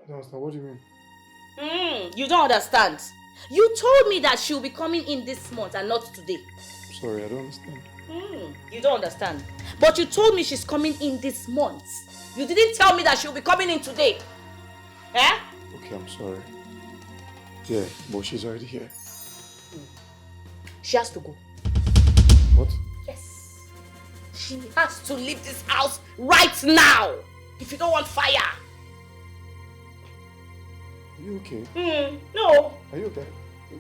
don't understand. What do you mean? You don't understand. You told me that she'll be coming in this month and not today. Sorry, I don't understand. You don't understand. But you told me she's coming in this month. You didn't tell me that she'll be coming in today. Eh? Okay, I'm sorry. Yeah, but she's already here. She has to go. What? Yes. She has to leave this house right now. If you don't want fire. Are you okay? No. Are you okay?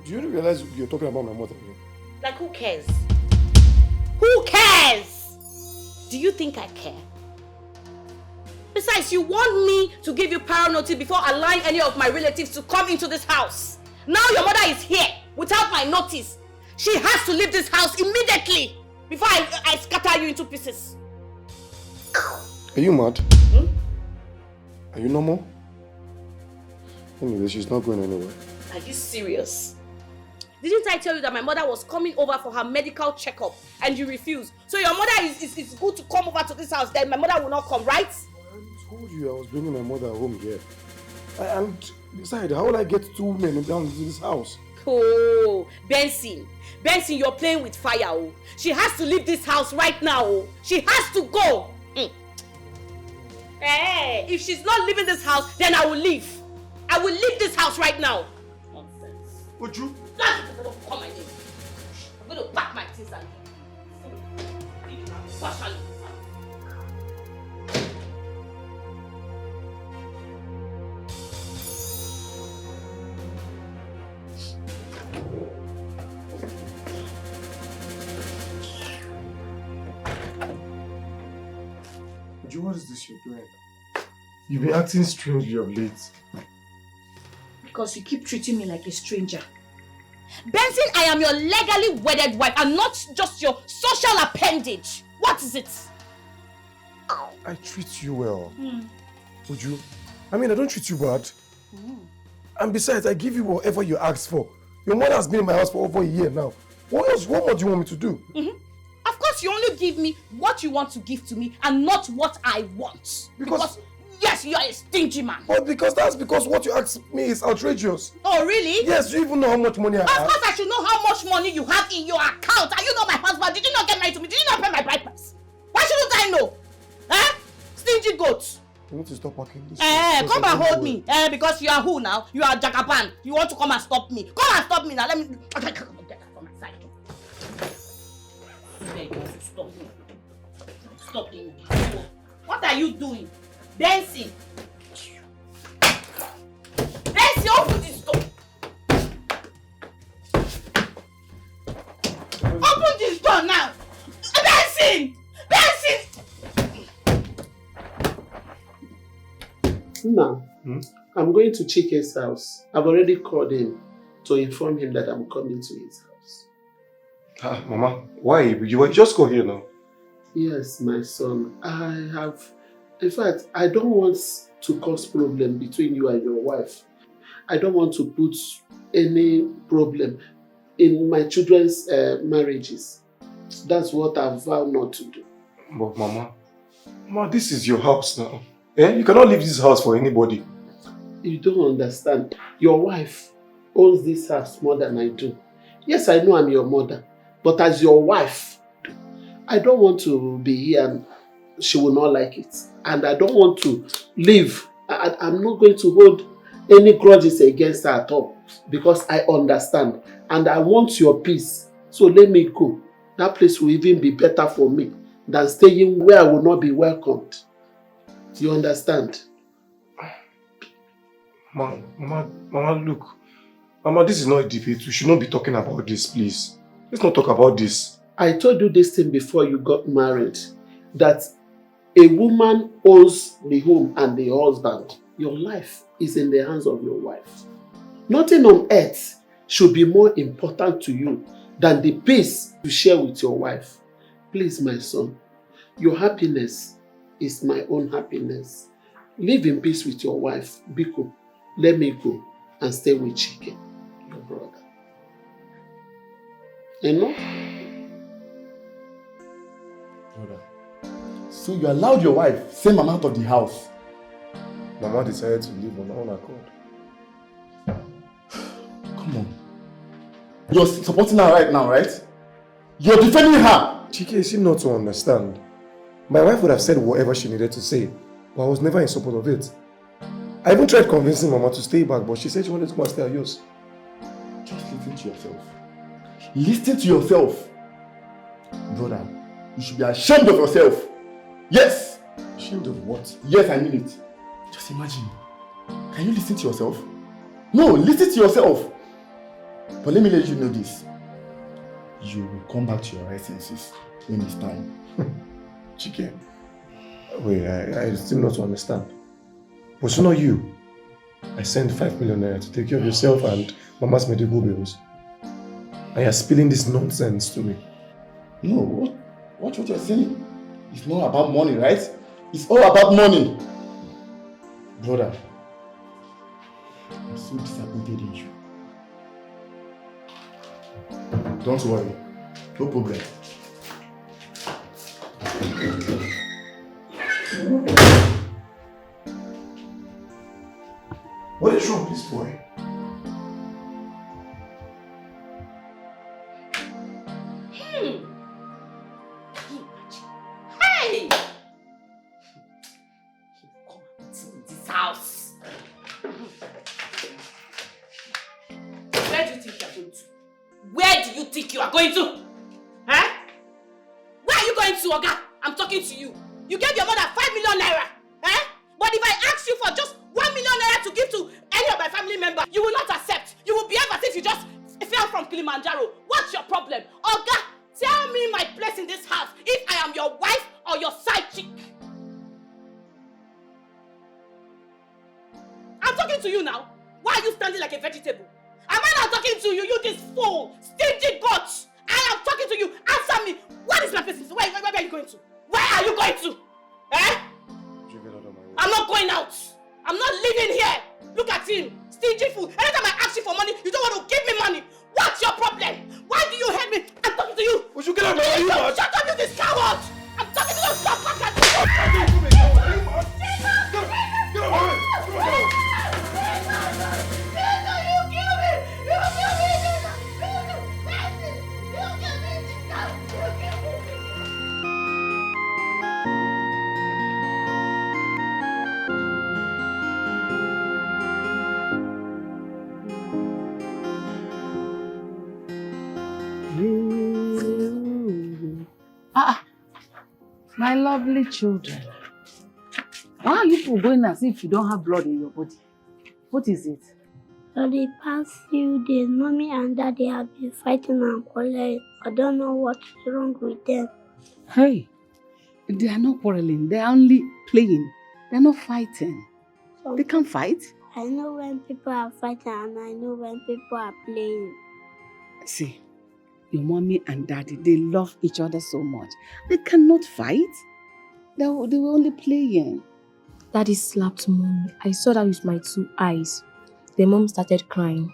Do you realize you're talking about my mother here? Like, who cares? Who cares? Do you think I care? Besides, you want me to give you prior notice before allowing any of my relatives to come into this house. Now your mother is here without my notice. She has to leave this house immediately before I scatter you into pieces. Are you mad? Are you normal? Anyway, she's not going anywhere. Are you serious? Didn't I tell you that my mother was coming over for her medical checkup and you refused? So your mother is good to come over to this house, then my mother will not come, right? I told you I was bringing my mother home here. And besides, how will I get 2 men down into this house? Oh, Benson, you're playing with fire. Oh. She has to leave this house right now. Oh. She has to go. Hey, if she's not leaving this house, then I will leave. I will leave this house right now. Nonsense. Would you? Don't call my name. I'm going to pack my things and leave. What is this you're doing? You've been acting strangely of late. Because you keep treating me like a stranger. Benson, I am your legally wedded wife and not just your social appendage. What is it? I treat you well. Would you? I mean, I don't treat you bad. And besides, I give you whatever you ask for. Your mother has been in my house for over a year now. What more do you want me to do? Of course, you only give me what you want to give to me and not what I want. Because yes, you are a stingy man. But that's because what you ask me is outrageous. Oh, really? Yes, you even know how much money I have. Of course, I should know how much money you have in your account. Are you not my husband? Did you not get married to me? Did you not pay my bride price? Why shouldn't I know? Stingy goat. You need to stop walking this way. Come and hold me. Because you are who now? You are Jagaban. You want to come and stop me. Come and stop me now. Let me get that from my side. Stop me. Stop me. What are you doing? Benson! Benson, open this door! Open this door now! Benson! Benson! Now, I'm going to Chike's house. I've already called him to inform him that I'm coming to his house. Mama, why? You just go here now. Yes, my son. In fact, I don't want to cause problem between you and your wife. I don't want to put any problem in my children's marriages. That's what I vow not to do. But Mama, this is your house now. Eh? You cannot leave this house for anybody. You don't understand. Your wife owns this house more than I do. Yes, I know I'm your mother, but as your wife, I don't want to be here and she will not like it. And I don't want to leave. I'm not going to hold any grudges against her at all because I understand and I want your peace. So let me go. That place will even be better for me than staying where I will not be welcomed. You understand? Mama, look. Mama, this is not a debate. We should not be talking about this, please. Let's not talk about this. I told you this thing before you got married, that a woman owns the home and the husband. Your life is in the hands of your wife. Nothing on earth should be more important to you than the peace you share with your wife. Please, my son, your happiness is my own happiness. Live in peace with your wife. Biko, let me go and stay with Chike, your brother. You know? Brother, so you allowed your wife send Mama out of the house? Mama decided to leave on her own accord. Come on. You're supporting her right now, right? You're defending her! Chike, is she not to understand? My wife would have said whatever she needed to say, but I was never in support of it. I even tried convincing Mama to stay back, but she said she wanted to come and stay at yours. Just listen to yourself. Listen to yourself. Brother, you should be ashamed of yourself. Yes! Ashamed of what? Yes, I mean it. Just imagine. Can you listen to yourself? No, listen to yourself. But let me let you know this. You will come back to your right senses when it's time. Chike, wait, I still not to understand. Was it not you? I sent 5 million naira to take care of yourself and Mama's medical bills. And you're spilling this nonsense to me. No, what you're saying? It's not about money, right? It's all about money. Brother, I'm so disappointed in you. Don't worry. No problem. What is wrong with this boy? Hey! Come in this house. Where do you think you are going to? Where do you think you are going to? Huh? Where are you going to, Oga? I'm talking to you. You gave your mother 5 million naira. Eh? But if I ask you for just 1 million naira to give to any of my family members, you will not accept. You will behave as if you just fell from Kilimanjaro. What's your problem? Oga, tell me my place in this house if I am your wife or your side chick. I'm talking to you now. Why are you standing like a vegetable? Am I not talking to you, you this fool, stingy goat? I am talking to you. Answer me. What is my business? Where are you going to? Where are you going to? Eh? I'm not going out. I'm not living here. Look at him. Stingy fool. Anytime I ask you for money, you don't want to give me money. What's your problem? Why do you hate me? I'm talking to you. Would you get out of my house? Shut up, you this coward. I'm talking to you. Stop back at My lovely children. Why are you people going as if you don't have blood in your body? What is it? For the past few days, Mommy and Daddy have been fighting and quarreling. I don't know what's wrong with them. Hey, they are not quarreling. They are only playing. They are not fighting. They can't fight. I know when people are fighting and I know when people are playing. See, Your mommy and daddy, they love each other so much. They cannot fight. They were only playing. Daddy slapped mommy. I saw that with my 2 eyes. The mom started crying.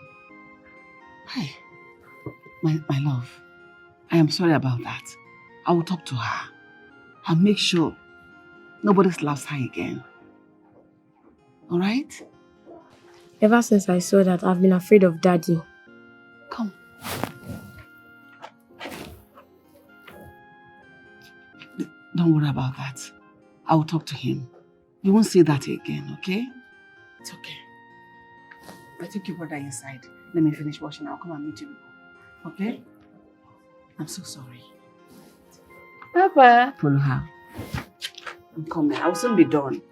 Hey, my love, I am sorry about that. I will talk to her. I'll make sure nobody slaps her again. Alright? Ever since I saw that, I've been afraid of Daddy. Come. Don't worry about that. I will talk to him. You won't say that again, okay? It's okay. I take your brother inside. Let me finish washing. I'll come and meet you. Okay? I'm so sorry. Papa. Follow her. I'm coming. I'll soon be done.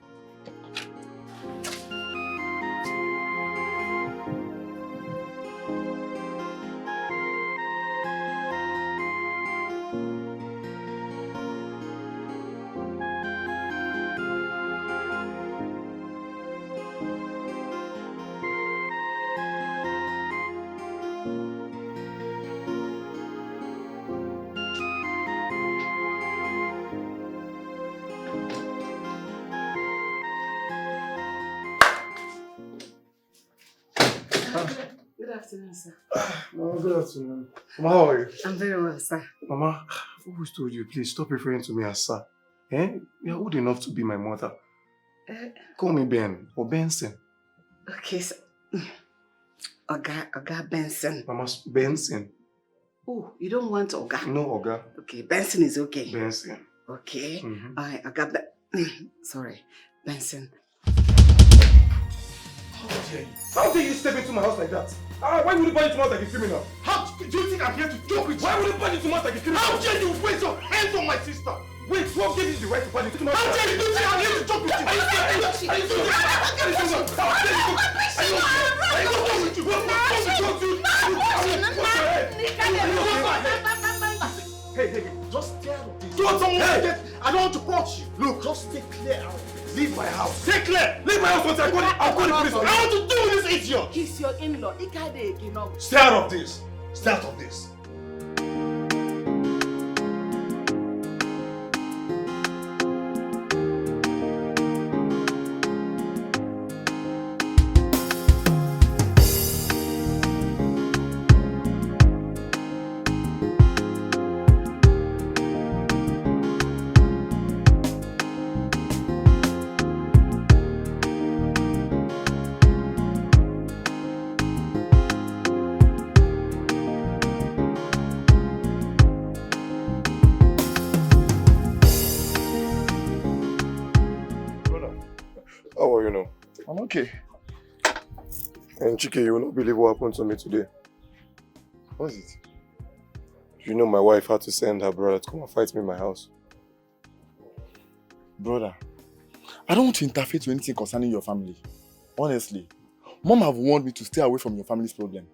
Good afternoon, sir. Mama, good afternoon. Mama, how are you? I'm very well, sir. Mama, I've always told you, please stop referring to me as sir. Eh? You're old enough to be my mother. Call me Ben or Benson. Okay, sir. Oga Benson. Mama, Benson. Oh, you don't want Oga? No, Oga. Okay, Benson is okay. Benson. Okay. Mm-hmm. Oga sorry, Benson. How dare you step into my house like that? Why would you burn into my house like a criminal? How do you think I'm here to joke with you? Why would you burn into my house like a criminal? How dare you raise your hands on my sister? Wait, what gave you the right to burn into my house? How dare you think I'm here to joke with you? Are you serious? Are you serious? How dare you? Are you okay with you? What's Hey, just stay out of this. Don't someone get. I don't want to punch you. Look, just stay clear out. Leave my house. Stay clear. Leave my house. I'll call the police. I want to deal with this idiot. He's your in-law. Stay out of this. Stay out of this. How are you now? I'm okay. And Chike, you will not believe what happened to me today. What is it? You know my wife had to send her brother to come and fight me in my house. Brother, I don't want to interfere to anything concerning your family. Honestly. Mom have warned me to stay away from your family's problem.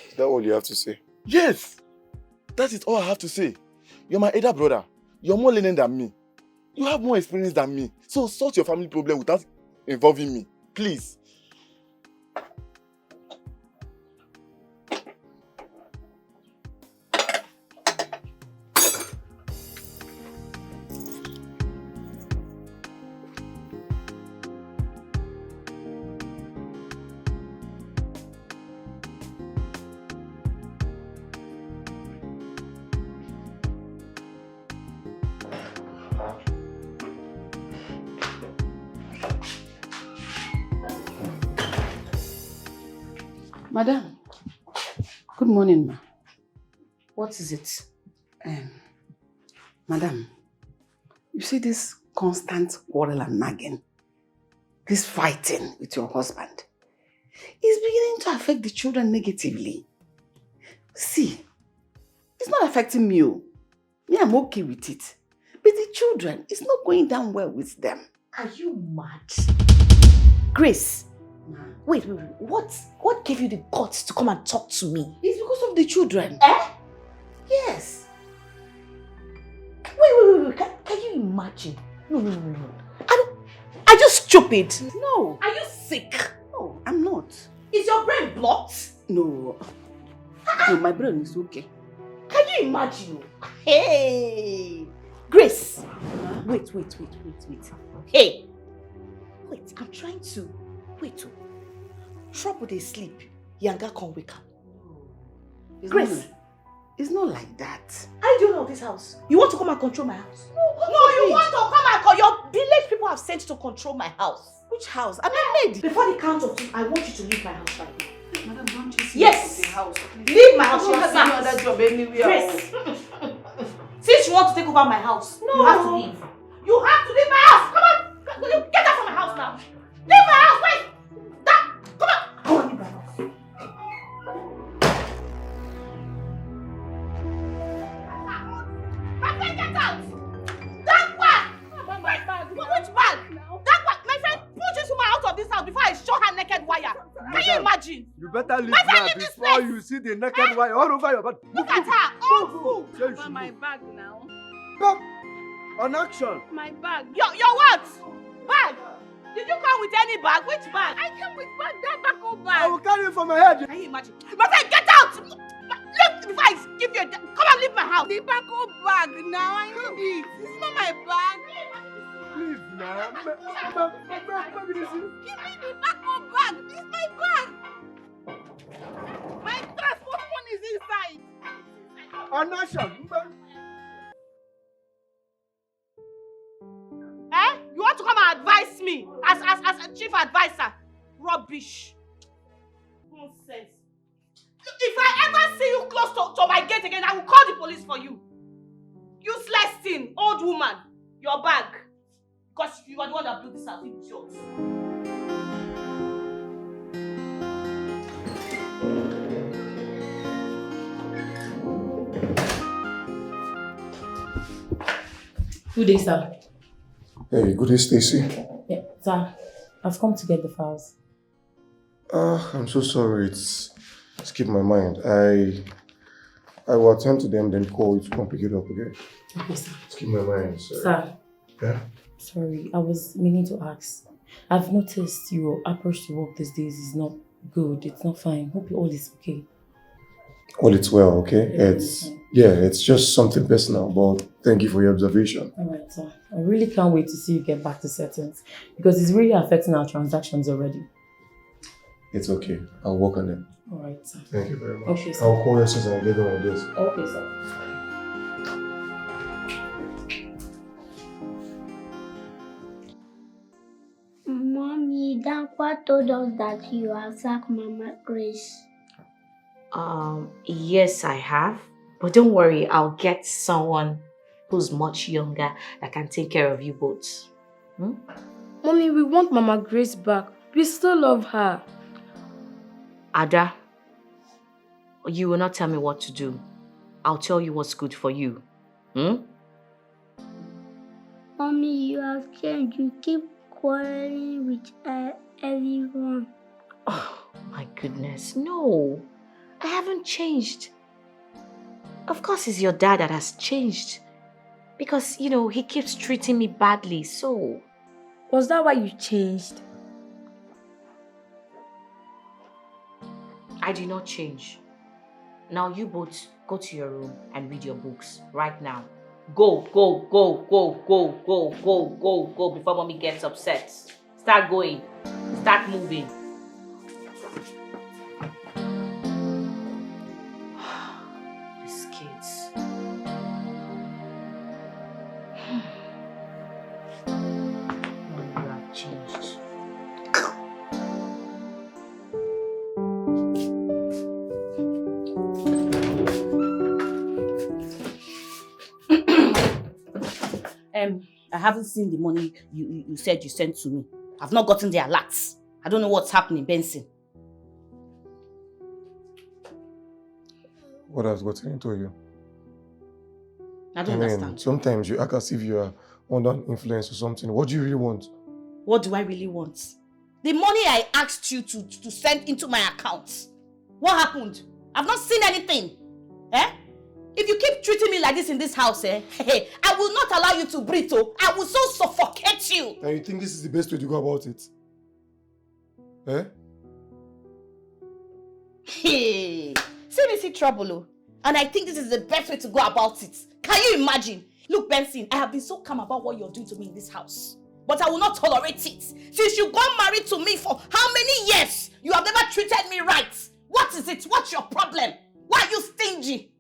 Is that all you have to say? Yes! That is all I have to say. You're my elder brother. You're more lenient than me. You have more experience than me. So sort your family problem without involving me. Please. Madam, good morning, ma. What is it? Madam, you see this constant quarrel and nagging, this fighting with your husband, is beginning to affect the children negatively. See, it's not affecting me. Me, I'm okay with it. But the children, it's not going down well with them. Are you mad? Grace, wait. What gave you the guts to come and talk to me? It's because of the children. Yes. Wait. Can you imagine? No. Are you stupid? No. Are you sick? No, I'm not. Is your brain blocked? No. No, my brain is okay. Can you imagine? Hey! Grace! Wait. Hey! Wait, I'm trying to... Wait. Trouble they sleep. Yanga can't wake up. Grace! It's not like that. I do know this house. You want to come and control my house? No, you want to come and control... Your village people have sent to control my house. Which house? I'm a maid. Before the count of 2, I want you to leave my house right now. Madam, don't chase me Yes! out of the house. Leave my house. I don't have any other job anywhere. Grace! Since you want to take over my house, you have to leave. You have to leave my house! Come on! Get out from my house now! Leave my house! Wait! Come on! I want to leave my house. My friend, get out! That one! Which bag? That one! My friend, push this woman out of this house before I show her naked wire. Can you imagine? You better leave My friend, now leave this before place. you see the naked wire all over your body. Look at her! Oh, Say you But should my move. bag now. Back. On action. My bag. Your what? Bag? Did you come with any bag? Which bag? I came with bag, that bag I bag. will carry it from my head. Can you imagine? My friend, get out! Leave before I give you a... Come and leave my house. The bag now, I need it. It's not my bag. Please now. Give me the bag. This is my bag. My transport phone is inside. On action. Eh? You want to come and advise me as a chief advisor? Rubbish. Nonsense. If I ever see you close to my gate again, I will call the police for you. Useless thing, old woman. Your bag. Because you are the one that blew this house, it's yours. Good day, sir. Hey, good day, Stacy. Yeah, sir. I've come to get the files. I'm so sorry. It's skipped my mind. I will attend to them, then call you to come pick it up, okay? Okay, sir. Skip my mind, sorry. Sir. Yeah? Sorry, I was meaning to ask. I've noticed your approach to work these days is not good. It's not fine. Hope all is okay. All it's well, okay? It's just something personal, but thank you for your observation. Alright, sir. I really can't wait to see you get back to settings because it's really affecting our transactions already. It's okay. I'll work on it. Alright, sir. Thank you very much. Okay, sir. I'll call you since I get done with this. Okay, sir. Mommy, Grandpa told us that you attacked Mama Grace. Yes, I have. But don't worry, I'll get someone who's much younger that can take care of you both. Mommy, we want Mama Grace back. We still love her. Ada, you will not tell me what to do. I'll tell you what's good for you. Mommy, you have changed. You keep quarreling with everyone. Oh, my goodness. No, I haven't changed. Of course, it's your dad that has changed. Because, he keeps treating me badly, so... Was that why you changed? I did not change. Now you both go to your room and read your books right now. Go before mommy gets upset. Start going. Start moving. These kids. Mommy, you have changed. I haven't seen the money you said you sent to me. I've not gotten the alerts. I don't know what's happening, Benson. What has gotten into you? I don't understand. Sometimes you act as if you are under influence or something. What do you really want? What do I really want? The money I asked you to send into my account. What happened? I've not seen anything. If you keep treating me like this in this house, I will not allow you to breathe. I will so suffocate you. And you think this is the best way to go about it? See, See trouble, oh. And I think this is the best way to go about it. Can you imagine? Look, Benson, I have been so calm about what you're doing to me in this house. But I will not tolerate it. Since you got married to me for how many years? You have never treated me right. What is it? What's your problem? Why are you stingy?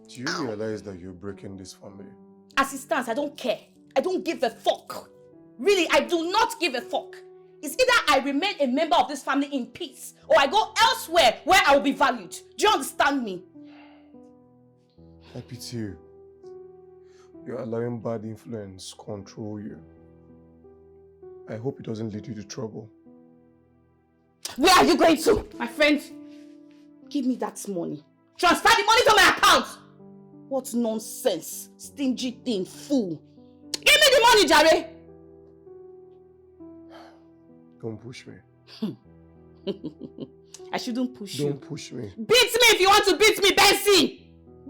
Do you realize that you're breaking this family? As it stands, I don't care. I don't give a fuck. Really, I do not give a fuck. It's either I remain a member of this family in peace or I go elsewhere where I will be valued. Do you understand me? I pity you. You're allowing bad influence control you. I hope it doesn't lead you to trouble. Where are you going to? My friend, give me that money. Transfer the money to my account. What nonsense. Stingy thing, fool. Give me the money, Jare. Don't push me. I shouldn't push you. Don't push me. Beat me if you want to beat me, Benson.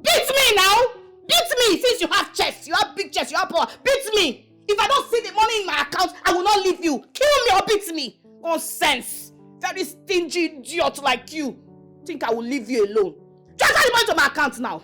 Beat me now. Beat me since you have chest. You have big chest. You have power. Beat me. If I don't see the money in my account, I will not leave you. Kill me or beat me. Nonsense. Very stingy idiot like you. Think I will leave you alone. Transfer the money to my account now.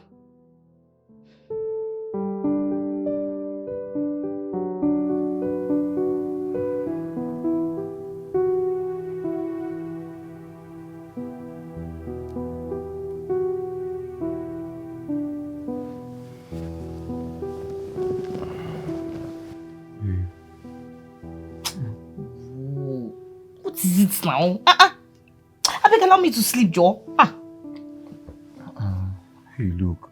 What is it now? I beg, allow me to sleep, Joe. Hey, look.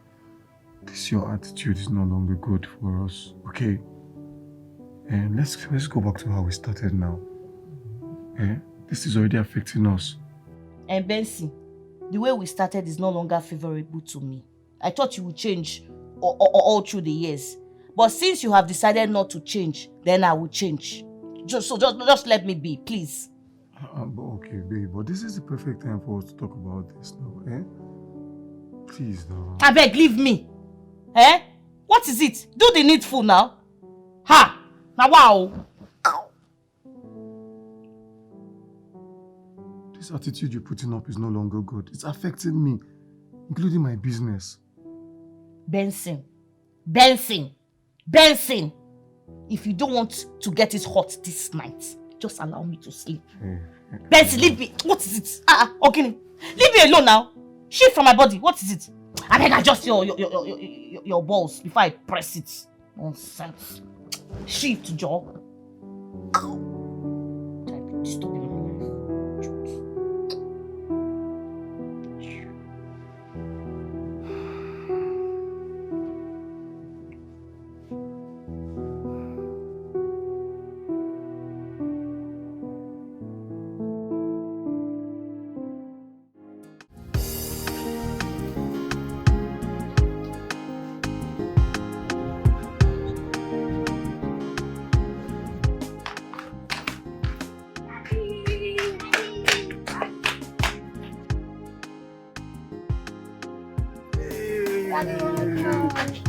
Your attitude is no longer good for us, okay? And let's go back to how we started now. This is already affecting us. And Benson, the way we started is no longer favorable to me. I thought you would change all through the years. But since you have decided not to change, then I will change. Just let me be, please. Okay, babe, but this is the perfect time for us to talk about this now, Please, now. I beg, leave me. What is it? Do the needful now. Ha! Now, wow. This attitude you're putting up is no longer good. It's affecting me, including my business. Benson. If you don't want to get it hot this night, just allow me to sleep. Benson, leave me. What is it? Okay. Leave me alone now. Shift from my body. What is it? I beg, adjust your balls before I press it. Nonsense. Shift, jaw.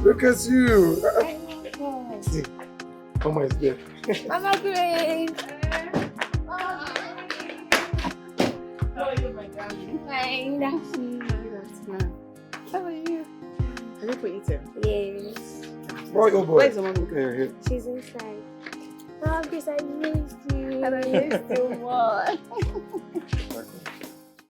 Look at you. See, Mama is there. Mama Grace. How are you, my darling? Fine. How are you? Are you for eating? Yes. Boy, oh boy. Where's the mommy? She's inside. Mama Grace, I missed you. And I missed you more.